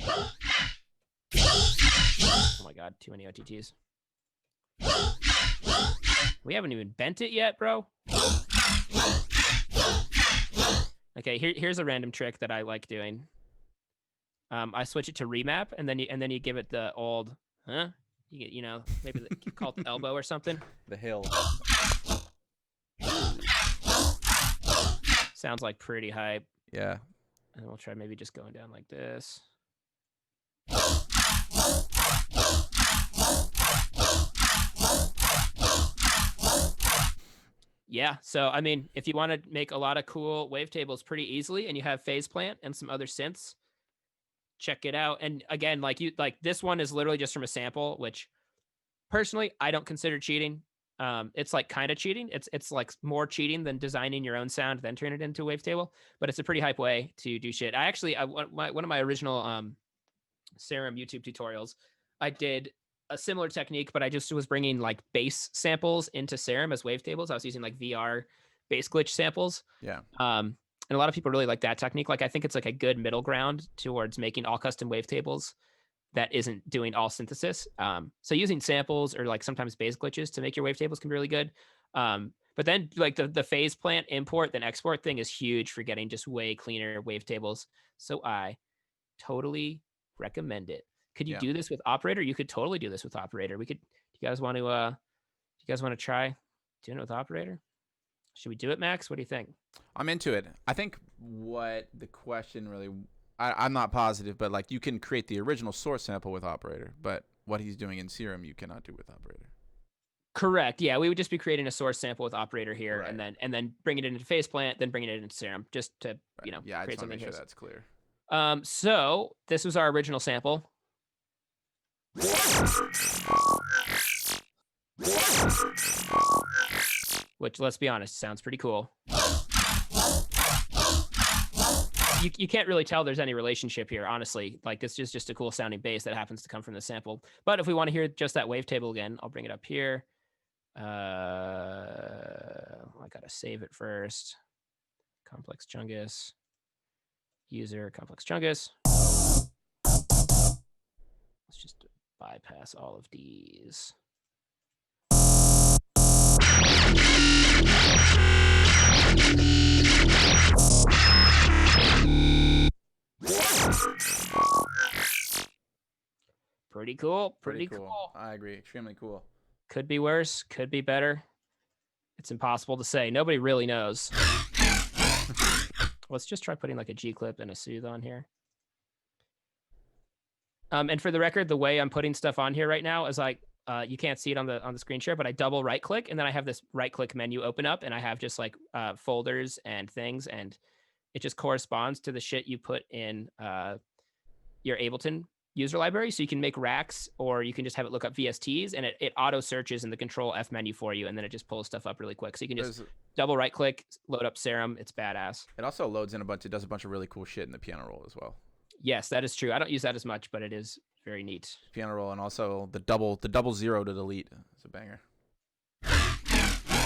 Oh my god, too many OTTs. We haven't even bent it yet, bro. Okay, here's a random trick that I like doing. I switch it to remap, and then you give it the old, maybe call it the elbow or something. The hill. Sounds like pretty hype. Yeah. And we'll try maybe just going down like this. Yeah, so I mean, if you want to make a lot of cool wavetables pretty easily, and you have phase plant and some other synths, check it out. And again, like this one is literally just from a sample, which personally I don't consider cheating. It's like kind of cheating. It's like more cheating than designing your own sound then turn it into a wavetable. But it's a pretty hype way to do shit. One of my original Serum YouTube tutorials, I did a similar technique, but I just was bringing like bass samples into Serum as wavetables. I was using like VR bass glitch samples. Yeah. And a lot of people really like that technique. Like I think it's like a good middle ground towards making all custom wavetables that isn't doing all synthesis. So using samples or like sometimes bass glitches to make your wavetables can be really good. But then like the phase plant import then export thing is huge for getting just way cleaner wavetables. So I totally recommend it. Could you do this with Operator? You could totally do this with Operator. Do you guys want to try doing it with Operator? Should we do it, Max? What do you think? I'm into it. I think what the question really, I'm not positive, but like you can create the original source sample with Operator, but what he's doing in Serum you cannot do with Operator. Correct. Yeah, we would just be creating a source sample with Operator here, Right. and then bringing it into phase plant, then bringing it into Serum, just to Yeah, I create just want to something make sure here. that's clear. So this was our original sample. Which, let's be honest, sounds pretty cool. You can't really tell there's any relationship here, honestly. Like, this is just a cool sounding bass that happens to come from the sample. But if we want to hear just that wavetable again, I'll bring it up here. I gotta save it first. Complex Chungus. User Complex Chungus. Let's just bypass all of these. Pretty cool. Pretty cool. I agree. Extremely cool. Could be worse. Could be better. It's impossible to say. Nobody really knows. Let's just try putting like a G clip and a soothe on here. And for the record, the way I'm putting stuff on here right now is like, you can't see it on the screen share, but I double right click and then I have this right click menu open up and I have just like folders and things, and it just corresponds to the shit you put in your Ableton user library. So you can make racks, or you can just have it look up VSTs, and it auto searches in the Control F menu for you, and then it just pulls stuff up really quick. So you can just double right click, load up Serum. It's badass. It also loads in it does a bunch of really cool shit in the piano roll as well. Yes, that is true. I don't use that as much, but it is very neat. Piano roll, and also the double zero to delete. It's a banger.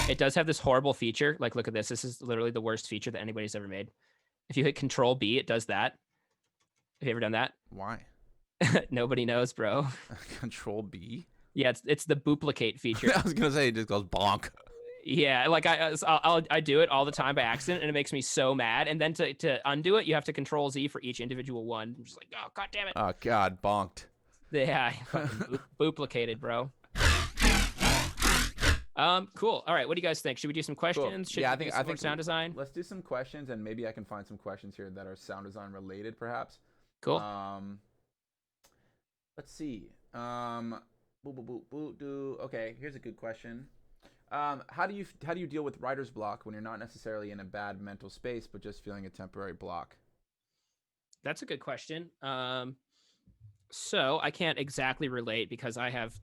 It does have this horrible feature. Like, look at this. This is literally the worst feature that anybody's ever made. If you hit Control B, it does that. Have you ever done that? Why? Nobody knows, bro. Control B. Yeah, it's the duplicate feature. I was gonna say it just goes bonk. Yeah, like I do it all the time by accident, and it makes me so mad. And then to undo it, you have to Control Z for each individual one. I'm just like, oh god damn it. Oh god, bonked. Yeah, fucking duplicated, bro. Cool. All right, what do you guys think? Should we do some questions? Cool. Should Yeah, we do some more sound design. Let's do some questions, and maybe I can find some questions here that are sound design related, perhaps. Cool. Let's see. Okay, here's a good question. How do you deal with writer's block when you're not necessarily in a bad mental space, but just feeling a temporary block? That's a good question. So I can't exactly relate because I have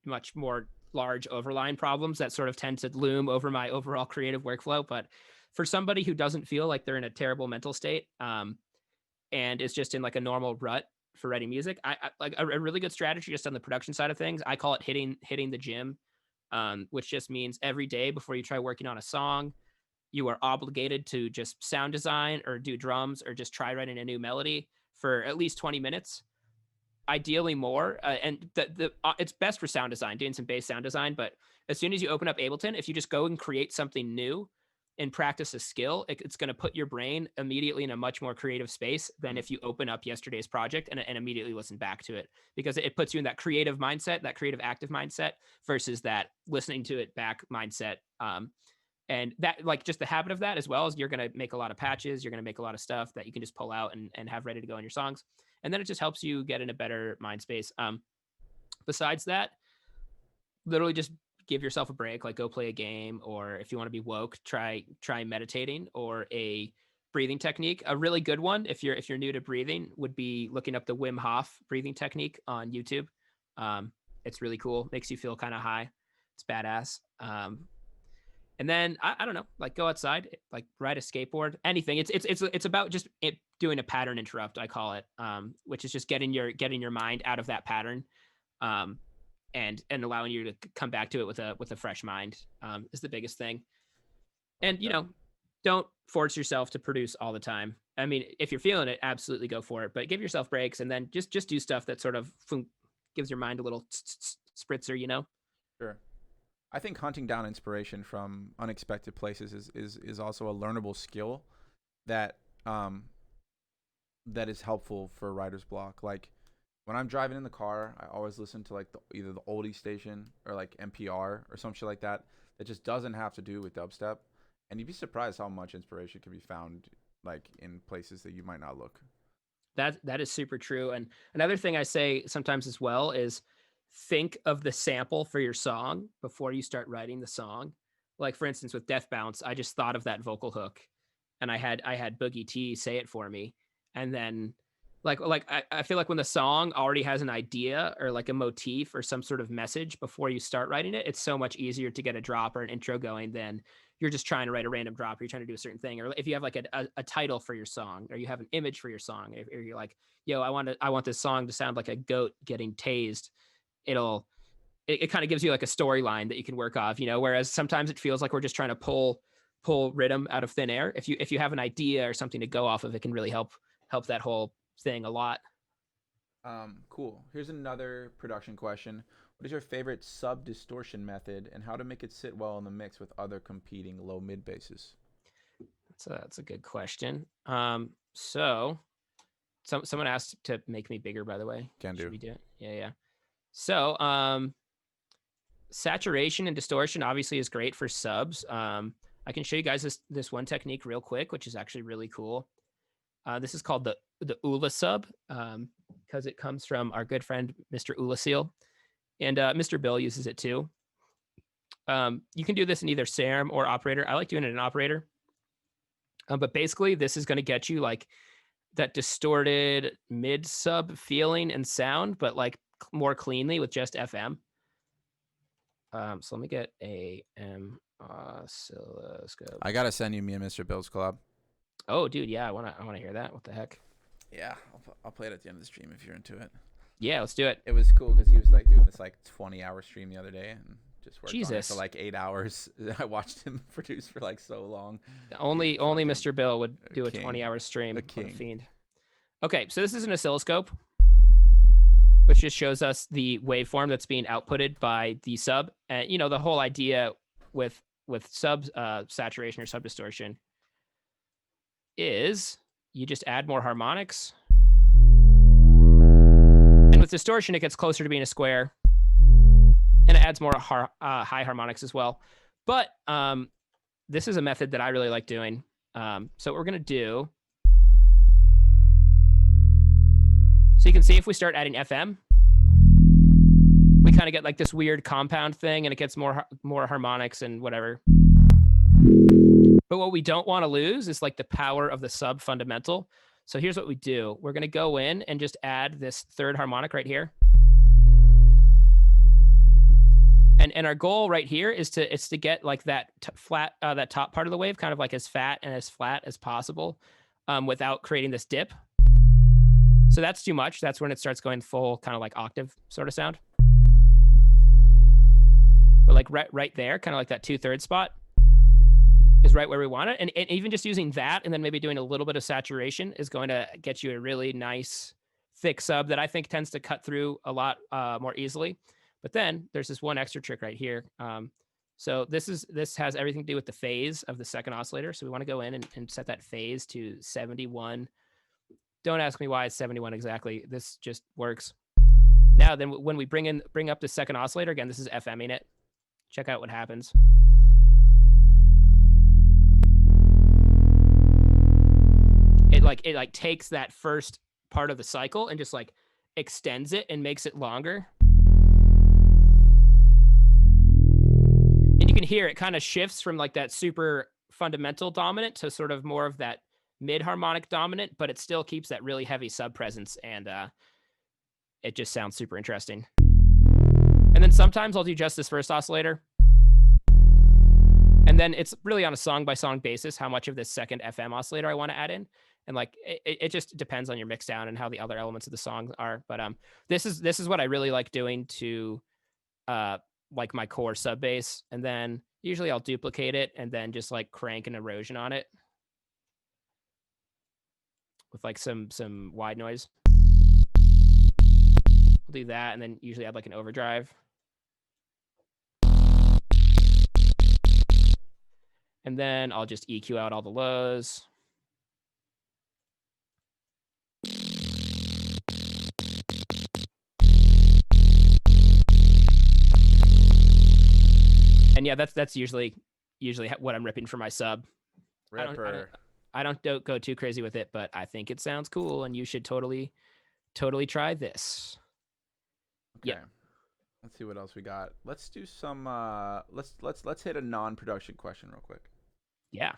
much more large overline problems that sort of tend to loom over my overall creative workflow. But for somebody who doesn't feel like they're in a terrible mental state, and is just in like a normal rut for writing music, I like a really good strategy just on the production side of things. I call it hitting the gym, which just means every day before you try working on a song, you are obligated to just sound design or do drums or just try writing a new melody for at least 20 minutes. Ideally more, and it's best for sound design, doing some bass sound design. But as soon as you open up Ableton, if you just go and create something new and practice a skill, it's going to put your brain immediately in a much more creative space than if you open up yesterday's project and immediately listen back to it, because it puts you in that creative mindset, that creative active mindset, versus that listening to it back mindset. And that, like, just the habit of that, as well as you're going to make a lot of patches, you're going to make a lot of stuff that you can just pull out and have ready to go in your songs. And then it just helps you get in a better mind space. Besides that, literally just give yourself a break, like go play a game, or if you want to be woke, try meditating or a breathing technique. A really good one, if you're new to breathing, would be looking up the Wim Hof breathing technique on YouTube. It's really cool. Makes you feel kind of high. It's badass. And then I don't know, like go outside, like ride a skateboard, anything. It's about just doing a pattern interrupt, I call it, which is just getting your mind out of that pattern, and allowing you to come back to it with a fresh mind, is the biggest thing. And don't force yourself to produce all the time. I mean, if you're feeling it, absolutely go for it, but give yourself breaks, and then just do stuff that sort of gives your mind a little spritzer. Sure. I think hunting down inspiration from unexpected places is also a learnable skill that that is helpful for writer's block. Like when I'm driving in the car, I always listen to like either the oldie station or like NPR or some shit like that just doesn't have to do with dubstep, and you'd be surprised how much inspiration can be found like in places that you might not look. That is super true. And another thing I say sometimes as well is think of the sample for your song before you start writing the song. Like for instance, with Death Bounce, I just thought of that vocal hook, and I had Boogie T say it for me. And then like I feel like when the song already has an idea or like a motif or some sort of message before you start writing it, it's so much easier to get a drop or an intro going than you're just trying to write a random drop, or you're trying to do a certain thing. Or if you have like a title for your song, or you have an image for your song, or you're like, yo, I want this song to sound like a goat getting tased, it kind of gives you like a storyline that you can work off, whereas sometimes it feels like we're just trying to pull rhythm out of thin air. If you have an idea or something to go off of, it can really help that whole thing a lot. Cool. Here's another production question. What is your favorite sub distortion method, and how to make it sit well in the mix with other competing low mid basses? That's a good question. So someone asked to make me bigger, by the way. Can do. Should we do it? Yeah. So, saturation and distortion obviously is great for subs. I can show you guys this one technique real quick, which is actually really cool. This is called the Ula sub, because it comes from our good friend, Mr. Ula Seal, and Mr. Bill uses it too. You can do this in either SARM or operator. I like doing it in operator. But basically this is going to get you like that distorted mid sub feeling and sound, but like more cleanly with just FM. So let me get a oscilloscope. I gotta send you me and Mr. Bill's collab. Oh, dude, yeah, I wanna hear that. What the heck? Yeah, I'll play it at the end of the stream if you're into it. Yeah, let's do it. It was cool because he was like doing this like 20-hour stream the other day and just worked on it Jesus. for like 8 hours. I watched him produce for like so long. Only Mr. Bill would do a king. 20-hour stream. A What a king. fiend. Okay, so this is an oscilloscope, which just shows us the waveform that's being outputted by the sub. And you know, the whole idea with sub saturation or sub distortion is you just add more harmonics. And with distortion, it gets closer to being a square. And it adds more high harmonics as well. But this is a method that I really like doing. So what we're going to do... So you can see if we start adding FM, we kind of get like this weird compound thing, and it gets more harmonics and whatever. But what we don't want to lose is like the power of the sub fundamental. So here's what we do. We're going to go in and just add this third harmonic right here. And our goal right here is to get like that flat, that top part of the wave kind of like as fat and as flat as possible without creating this dip. So that's too much. That's when it starts going full kind of like octave sort of sound. But like right there, kind of like that 2/3 spot is right where we want it. And even just using that and then maybe doing a little bit of saturation is going to get you a really nice thick sub that I think tends to cut through a lot more easily. But then there's this one extra trick right here. So this has everything to do with the phase of the second oscillator. So we want to go in and set that phase to 71. Don't ask me why it's 71 exactly. This just works. Now, then when we bring up the second oscillator, again, this is FMing it. Check out what happens. It like takes that first part of the cycle and just like extends it and makes it longer. And you can hear it kind of shifts from like that super fundamental dominant to sort of more of that mid harmonic dominant, but it still keeps that really heavy sub presence, and it just sounds super interesting. And then sometimes I'll do just this first oscillator, and then it's really on a song by song basis how much of this second FM oscillator I want to add in, and like it just depends on your mix down and how the other elements of the song are. But this is what I really like doing to like my core sub bass, and then usually I'll duplicate it and then just like crank an erosion on it with like some wide noise. I'll do that and then usually add like an overdrive. And then I'll just EQ out all the lows. And yeah, that's usually what I'm ripping for my sub. Ripper. I don't go too crazy with it, but I think it sounds cool, and you should totally try this. Okay. Yeah. Let's see what else we got. Let's do some. Let's hit a non-production question real quick. Yeah.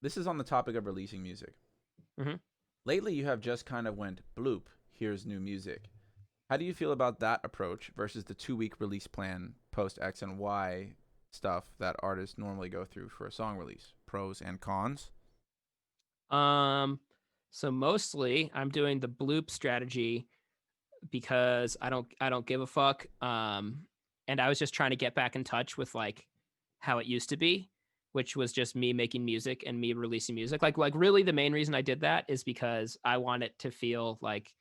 This is on the topic of releasing music. Mhm. Lately, you have just kind of went bloop. Here's new music. How do you feel about that approach versus the 2-week release plan post X and Y stuff that artists normally go through for a song release? Pros and cons. So mostly I'm doing the bloop strategy because I don't give a fuck. And I was just trying to get back in touch with like how it used to be, which was just me making music and me releasing music. Like really the main reason I did that is because I want it to feel like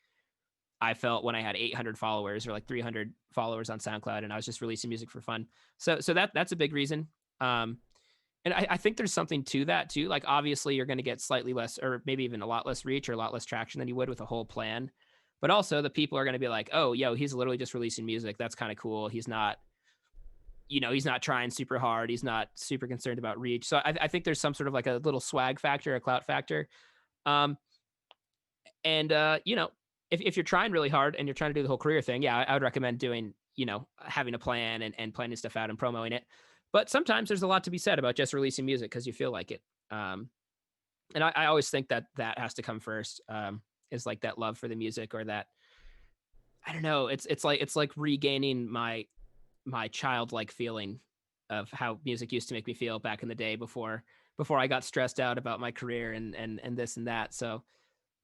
I felt when I had 800 followers or like 300 followers on SoundCloud and I was just releasing music for fun. So that's a big reason. And I think there's something to that too. Like obviously you're going to get slightly less or maybe even a lot less reach or a lot less traction than you would with a whole plan. But also the people are going to be like, oh, yo, he's literally just releasing music. That's kind of cool. He's not, he's not trying super hard. He's not super concerned about reach. So I think there's some sort of like a little swag factor, a clout factor. If you're trying really hard and you're trying to do the whole career thing, yeah, I would recommend doing, having a plan and planning stuff out and promoting it. But sometimes there's a lot to be said about just releasing music because you feel like it. And I always think that has to come first, is like that love for the music or that, I don't know, it's like regaining my childlike feeling of how music used to make me feel back in the day before I got stressed out about my career and this and that. So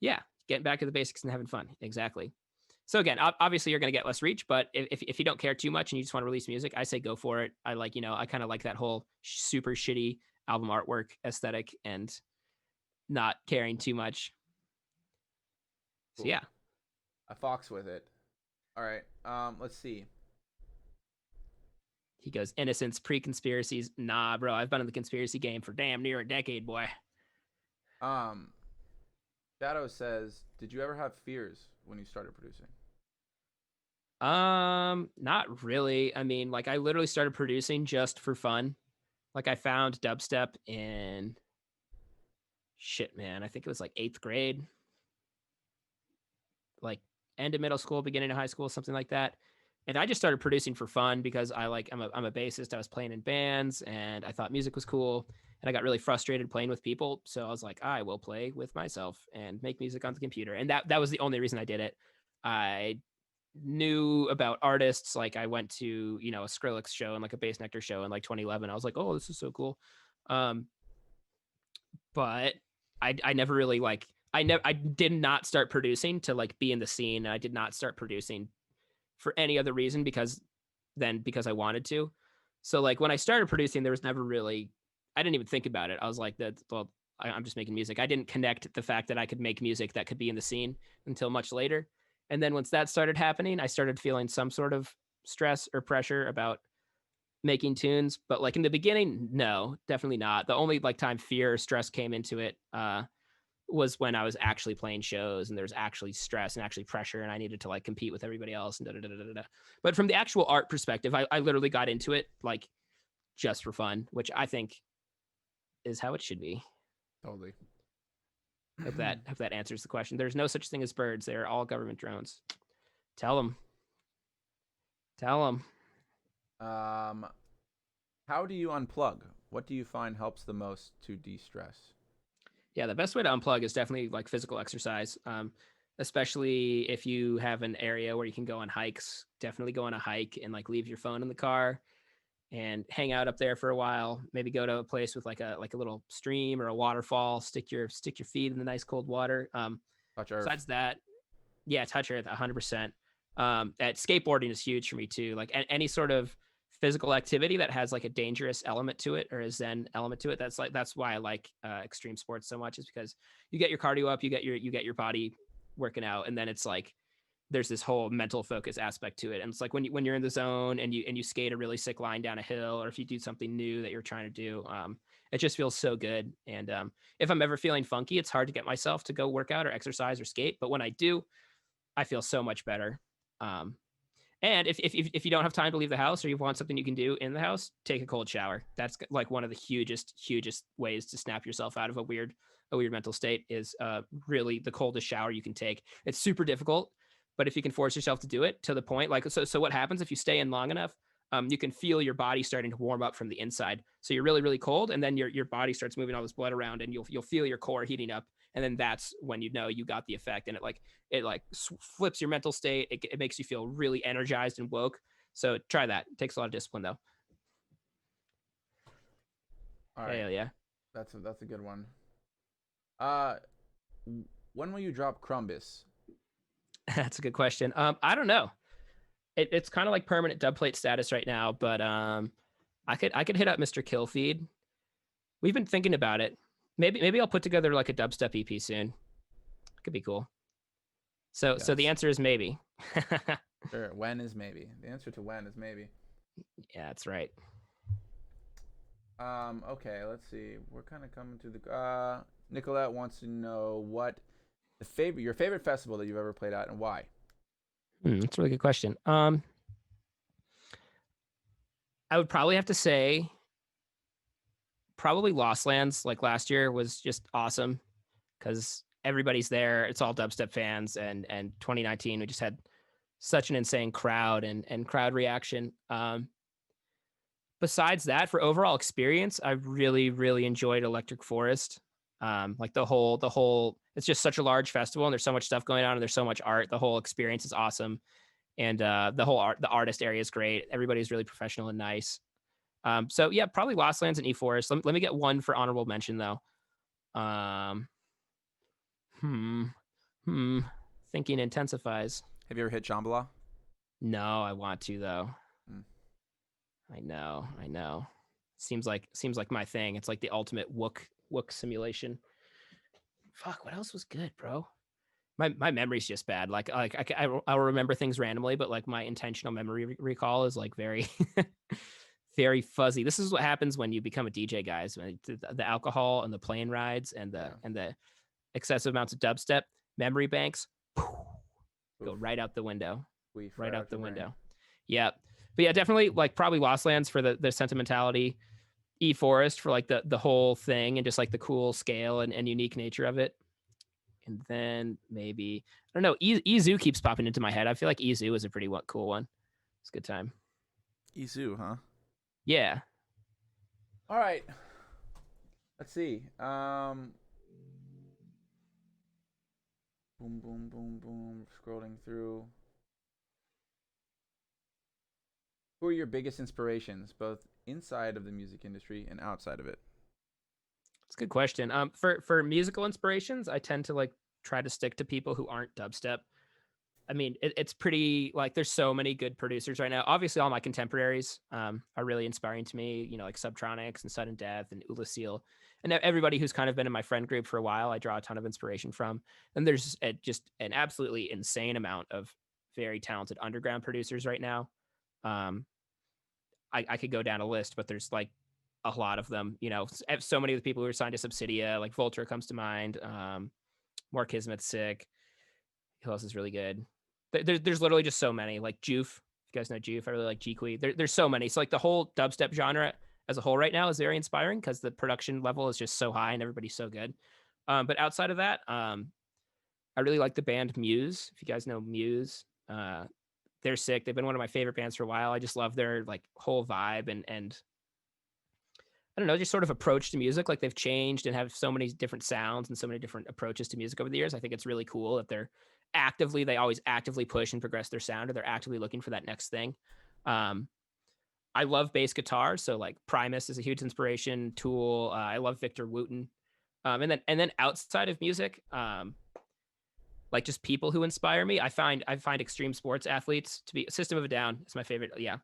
Yeah, getting back to the basics and having fun. Exactly. So again, obviously you're going to get less reach, but if you don't care too much and you just want to release music, I say go for it. I like, I kind of like that whole super shitty album artwork aesthetic and not caring too much. So Cool. yeah. I fox with it. All right. Let's see. He goes, innocence, pre-conspiracies. Nah, bro, I've been in the conspiracy game for damn near a decade, boy. Shadow says, did you ever have fears when you started producing? Not really. I mean, like I literally started producing just for fun. Like I found dubstep in shit, man. I think it was like 8th grade. Like end of middle school, beginning of high school, something like that. And I just started producing for fun because I'm a bassist. I was playing in bands and I thought music was cool. And I got really frustrated playing with people. So I was like, I will play with myself and make music on the computer. And that was the only reason I did it. I knew about artists. Like I went to, a Skrillex show and like a Bass Nectar show in like 2011. I was like, oh, this is so cool. But I never really like, I did not start producing to like be in the scene. I did not start producing for any other reason because I wanted to. So like when I started producing, there was never really, I didn't even think about it. I was like I'm just making music. I didn't connect the fact that I could make music that could be in the scene until much later. And then once that started happening, I started feeling some sort of stress or pressure about making tunes. But like in the beginning, no, definitely not. The only like time fear or stress came into it was when I was actually playing shows and there's actually stress and actually pressure and I needed to like compete with everybody else and da. But from the actual art perspective, I literally got into it like just for fun, which I think is how it should be. Totally. Hope that answers the question. There's no such thing as birds. They're all government drones. Tell them. How do you unplug? What do you find helps the most to de-stress? Yeah, the best way to unplug is definitely like physical exercise. Especially if you have an area where you can go on hikes. Definitely go on a hike and like leave your phone in the car and hang out up there for a while. Maybe go to a place with like a little stream or a waterfall. Stick your feet in the nice cold water. Touch earth. Besides that, yeah, touch earth 100%. At skateboarding is huge for me too. Like any sort of physical activity that has like a dangerous element to it or a zen element to it. That's why I like extreme sports so much, is because you get your cardio up, you get your body working out, and then it's like there's this whole mental focus aspect to it. And it's like when you're in the zone and you skate a really sick line down a hill, or if you do something new that you're trying to do, it just feels so good. And if I'm ever feeling funky, it's hard to get myself to go work out or exercise or skate. But when I do, I feel so much better. And if you don't have time to leave the house or you want something you can do in the house, take a cold shower. That's like one of the hugest ways to snap yourself out of a weird mental state is really the coldest shower you can take. It's super difficult, but if you can force yourself to do it to the point, like, so what happens if you stay in long enough, you can feel your body starting to warm up from the inside. So you're really, really cold. And then your body starts moving all this blood around and you'll feel your core heating up. And then that's when you know you got the effect. And it flips your mental state. It makes you feel really energized and woke. So try that. It takes a lot of discipline though. All right. Hell yeah. That's a good one. When will you drop Crumbus? That's a good question. I don't know. It's kind of like permanent dub plate status right now, but I could hit up Mr. Killfeed. We've been thinking about it. Maybe I'll put together like a dubstep EP soon. Could be cool. So the answer is maybe. Sure. When is maybe. The answer to when is maybe. Yeah, that's right. Okay, let's see. We're kind of coming to the Nicolette wants to know what your favorite festival that you've ever played at and why. That's a really good question. I would probably have to say probably Lost Lands, like last year, was just awesome because everybody's there. It's all dubstep fans, and 2019 we just had such an insane crowd and crowd reaction. Besides that, for overall experience, I really, really enjoyed Electric Forest. Like the whole, it's just such a large festival and there's so much stuff going on and there's so much art. The whole experience is awesome. And the artist area is great. Everybody's really professional and nice. So yeah, probably Lost Lands and E-Forest. Let me get one for honorable mention though. Thinking intensifies. Have you ever hit Shambhala? No, I want to though. Mm. I know. Seems like my thing. It's like the ultimate wook simulation. Fuck, what else was good, bro? My memory's just bad. I'll remember things randomly, but like my intentional memory recall is like very very fuzzy. This is what happens when you become a DJ, guys. When the alcohol and the plane rides and the excessive amounts of dubstep, memory banks go right out the window. Right out the window. Yeah. But yeah, definitely like probably Lost Lands for the sentimentality, E Forest for like the whole thing and just like the cool scale and unique nature of it. And then maybe I don't know. Izu keeps popping into my head. I feel like Izu is a pretty cool one. It's a good time. Izu, huh? Yeah. All right. Let's see. Boom, boom, boom, boom. Scrolling through. Who are your biggest inspirations, both inside of the music industry and outside of it? It's a good question. For musical inspirations, I tend to like try to stick to people who aren't dubstep. I mean, it's pretty like there's so many good producers right now. Obviously, all my contemporaries are really inspiring to me. You know, like Subtronics and Sudden Death and Ula Seal, and everybody who's kind of been in my friend group for a while. I draw a ton of inspiration from. And there's just an absolutely insane amount of very talented underground producers right now. I could go down a list, but there's like a lot of them. You know, so many of the people who are signed to Subsidia, like Vulture comes to mind. More Kismet's sick. Who else is really good? There's literally just so many. Like Joof, if you guys know Joof, I really like Jeequee. There's so many. So like the whole dubstep genre as a whole right now is very inspiring because the production level is just so high and everybody's so good. But outside of that, I really like the band Muse. If you guys know Muse, they're sick. They've been one of my favorite bands for a while. I just love their like whole vibe and I don't know, just sort of approach to music. Like they've changed and have so many different sounds and so many different approaches to music over the years. I think it's really cool that they always actively push and progress their sound, or they're actively looking for that next thing. I love bass guitar. So like Primus is a huge inspiration. Tool. I love Victor Wooten. And then outside of music, like just people who inspire me, I find extreme sports athletes to be. System of a Down is my favorite. Yeah,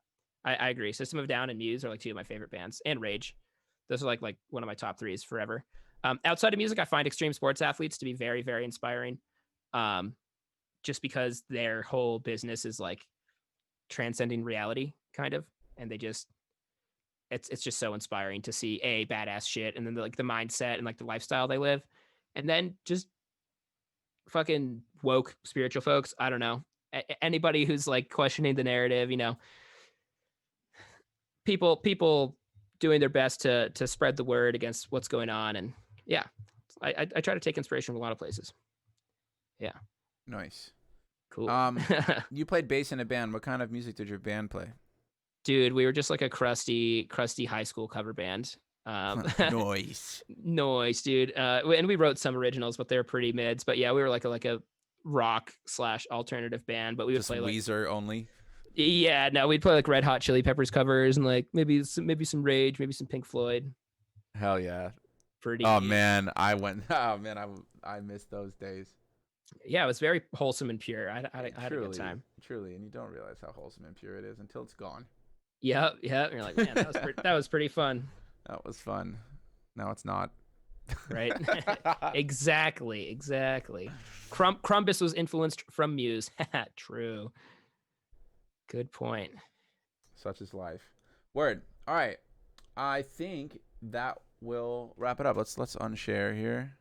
I agree. System of a Down and Muse are like two of my favorite bands, and Rage. Those are like one of my top threes forever. Outside of music, I find extreme sports athletes to be very, very inspiring. Just because their whole business is like transcending reality, kind of, and it's just so inspiring to see badass shit, and then the mindset and like the lifestyle they live, and then just fucking woke spiritual folks. I don't know, anybody who's like questioning the narrative, you know, people doing their best to spread the word against what's going on. And yeah, I try to take inspiration from a lot of places. Yeah. Nice. Cool. You played bass in a band. What kind of music did your band play? Dude, we were just like a crusty high school cover band. Noise. Noise, dude. And we wrote some originals, but they're pretty mids. But yeah, we were like a rock / alternative band, but we would Just play like Weezer only. Yeah, no, we'd play like Red Hot Chili Peppers covers and like maybe some Rage, maybe some Pink Floyd. Hell yeah. Pretty. Oh man, I missed those days. Yeah, it was very wholesome and pure. I had a good time. Truly, and you don't realize how wholesome and pure it is until it's gone. Yeah. And you're like, man, that was pretty fun. That was fun. Now it's not. Right. Exactly. Crumbus was influenced from Muse. True. Good point. Such is life. Word. All right. I think that will wrap it up. Let's unshare here.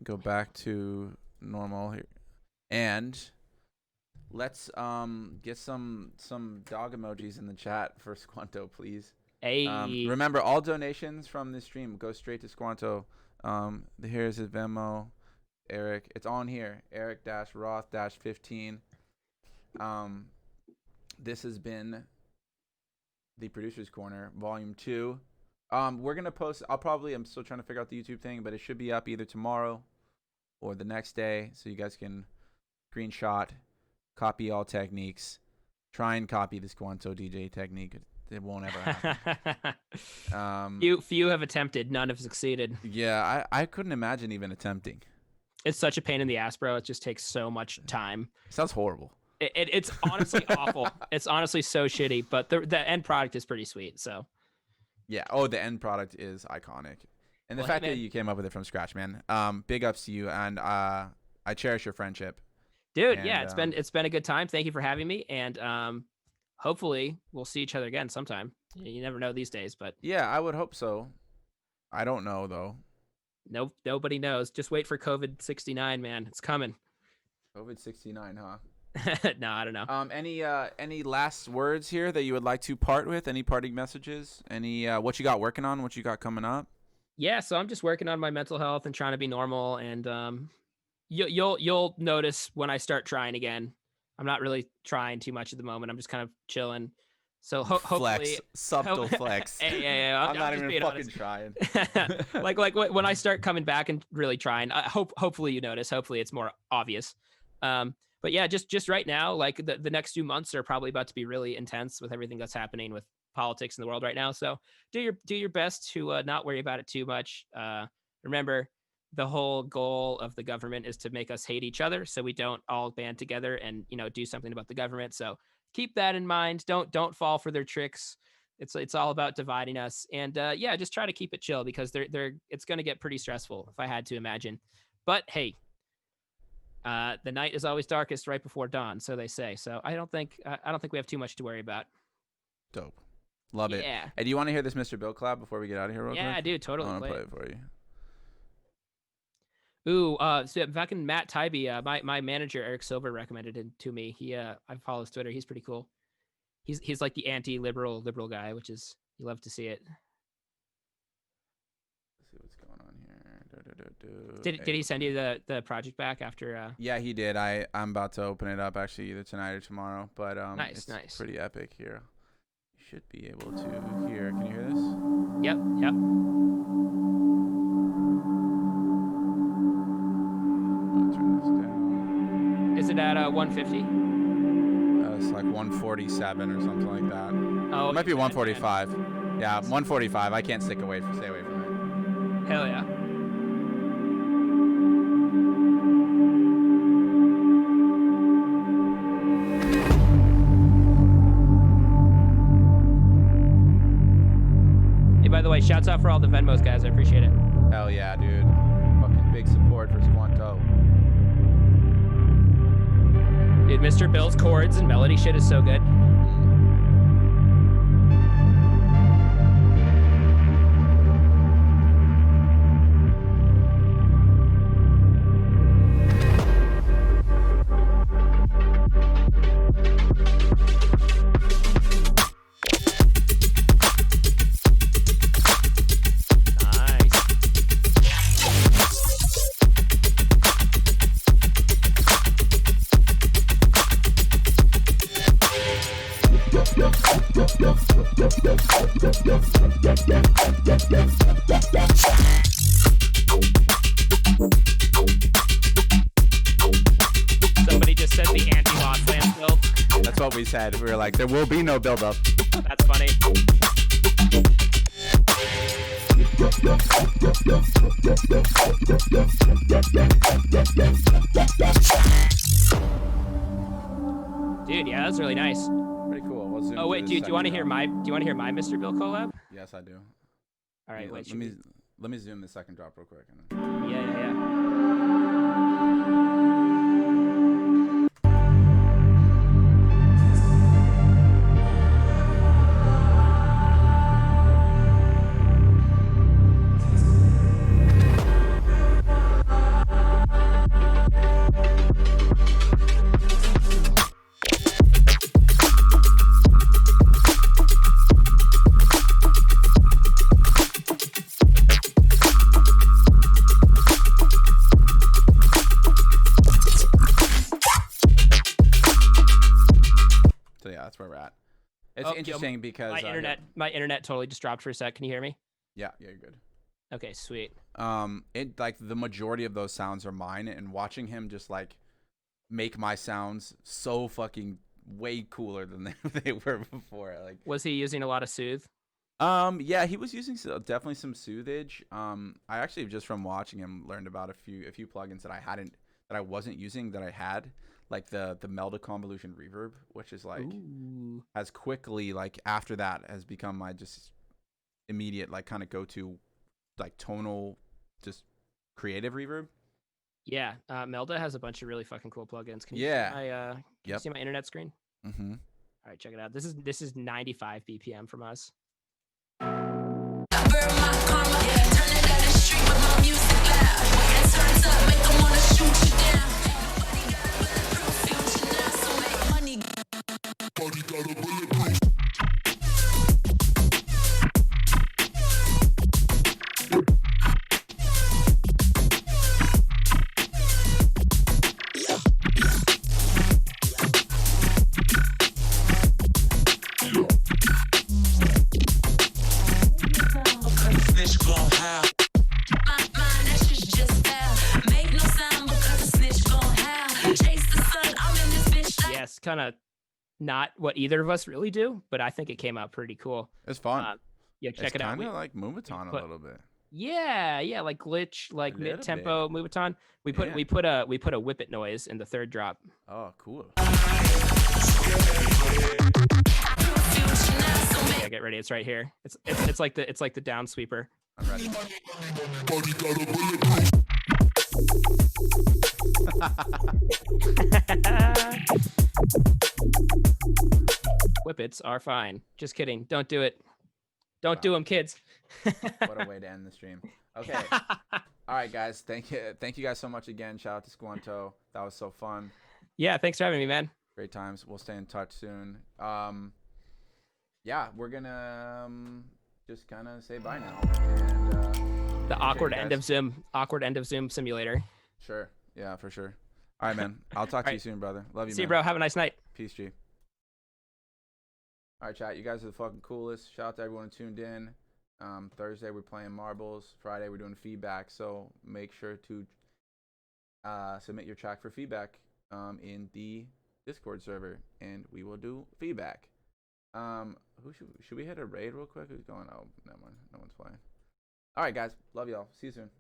Go back to normal here. And let's get some dog emojis in the chat for Squnto, please. Hey. Remember, all donations from this stream go straight to Squnto. Here's his Venmo. Eric. It's on here. Eric-Roth-15. This has been the Producer's Corner, Volume 2. We're going to post, I'm still trying to figure out the YouTube thing, but it should be up either tomorrow or the next day, so you guys can screenshot, copy all techniques, try and copy the Squnto DJ technique. It won't ever happen. Few have attempted, none have succeeded. Yeah, I couldn't imagine even attempting. it's such a pain in the ass, bro. It just takes so much time. Sounds horrible. It's honestly awful. It's honestly so shitty, but the end product is pretty sweet. So Yeah. Oh, the end product is iconic, and the Well, hey, fact that man. you came up with it from scratch, man. Big ups to you, and I cherish your friendship. dude, And, yeah, it's been a good time. Thank you for having me, and hopefully we'll see each other again sometime. You never know these days, but Yeah, I would hope so. I don't know though. nobody knows. Just wait for COVID-69, man. It's coming. COVID-69, huh? No, I don't know. Any last words here that you would like to part with? Any parting messages? Any what you got working on? What you got coming up? Yeah, so I'm just working on my mental health and trying to be normal, and you'll notice when I start trying again. I'm not really trying too much at the moment. I'm just kind of chilling. So hopefully, Flex, subtle flex. Hey, I'm not just even being fucking honest. trying. like when I start coming back and really trying, hopefully you notice. Hopefully it's more obvious. But yeah, just right now, like the next few months are probably about to be really intense with everything that's happening with politics in the world right now. So do your best to not worry about it too much. Remember, the whole goal of the government is to make us hate each other, so we don't all band together and do something about the government. So keep that in mind. Don't fall for their tricks. It's all about dividing us. And yeah, just try to keep it chill, because it's going to get pretty stressful if I had to imagine. But hey, the night is always darkest right before dawn, so they say. So I don't think we have too much to worry about. Dope. Love it. Yeah. Hey, do you want to hear this Mr. Bill collab before we get out of here real Yeah, quick? I do. Totally. I want to Play play it for you. Ooh, so fucking Matt Tybee, my manager Eric Silver recommended it to me. I follow his Twitter. He's pretty cool. He's like the anti-liberal guy, which is, you love to see it. Let's see what's going on here. Did he send you the project back after? Yeah, he did. I'm about to open it up actually either tonight or tomorrow. But Nice. pretty epic here. You should be able to hear. Can you hear this? Yep. I'll turn this down. Is it at 150? It's like 147 or something like that. Oh, It might be you're saying, 145. Yeah, 145. I can't stay away from it. Hell yeah. Hey, by the way, shouts out for all the Venmos guys. I appreciate it. Hell yeah, dude. Fucking big support for Squnto. Dude, Mr. Bill's chords and melody shit is so good. Somebody just said the anti-Lotsland build. That's what we said. We were like, there will be no buildup. That's funny. Dude, yeah, that's really nice. Pretty cool. We'll zoom Oh wait, through dude, this do you want to second hear my Mr. Bill collab? Yes, I do. All right, Yeah, wait. let me zoom the second drop real quick. Yeah. So yeah, that's where we're at. It's Oh, interesting because My internet totally just dropped for a sec. Can you hear me? Yeah, you're good. Okay, sweet. It like the majority of those sounds are mine, and watching him just like make my sounds so fucking way cooler than they were before. Like, Was he using a lot of Soothe? Yeah, he was using definitely some soothage. I actually just from watching him learned about a few plugins that I wasn't using that I had, like the Melda Convolution Reverb, which is like has quickly like after that has become my just immediate like kind of go to like tonal just creative reverb. Yeah, Melda has a bunch of really fucking cool plugins. Can you Yeah. see my can you see my internet screen? Mm-hmm. All right, check it out. This is 95 BPM from us. Yes, kind of not what either of us really do, but I think it came out pretty cool. It's fun. Yeah, check it out. Kind of like Moomaton a little bit. Yeah, like glitch, like mid tempo Moomaton. We put a whippet noise in the third drop. Oh, cool. Yeah, get ready. It's right here. It's like the down sweeper. I'm ready. Whippets are fine. Just kidding. Don't do it. Don't do them, kids. What a way to end the stream. Okay. All right, guys. Thank you guys so much again. Shout out to Squnto. That was so fun. Yeah, thanks for having me, man. Great times. We'll stay in touch soon. Yeah, we're gonna just kind of say bye now. And the awkward end of Zoom simulator. Sure. Yeah, for sure. All right, man. I'll talk to you soon, brother. Love you, See man. you, bro. Have a nice night. Peace, G. All right, chat. You guys are the fucking coolest. Shout out to everyone who tuned in. Thursday we're playing marbles. Friday we're doing feedback. So make sure to submit your track for feedback in the Discord server, and we will do feedback. Who should we hit a raid real quick? Who's going? Oh, no one's playing. All right, guys. Love y'all. See you soon.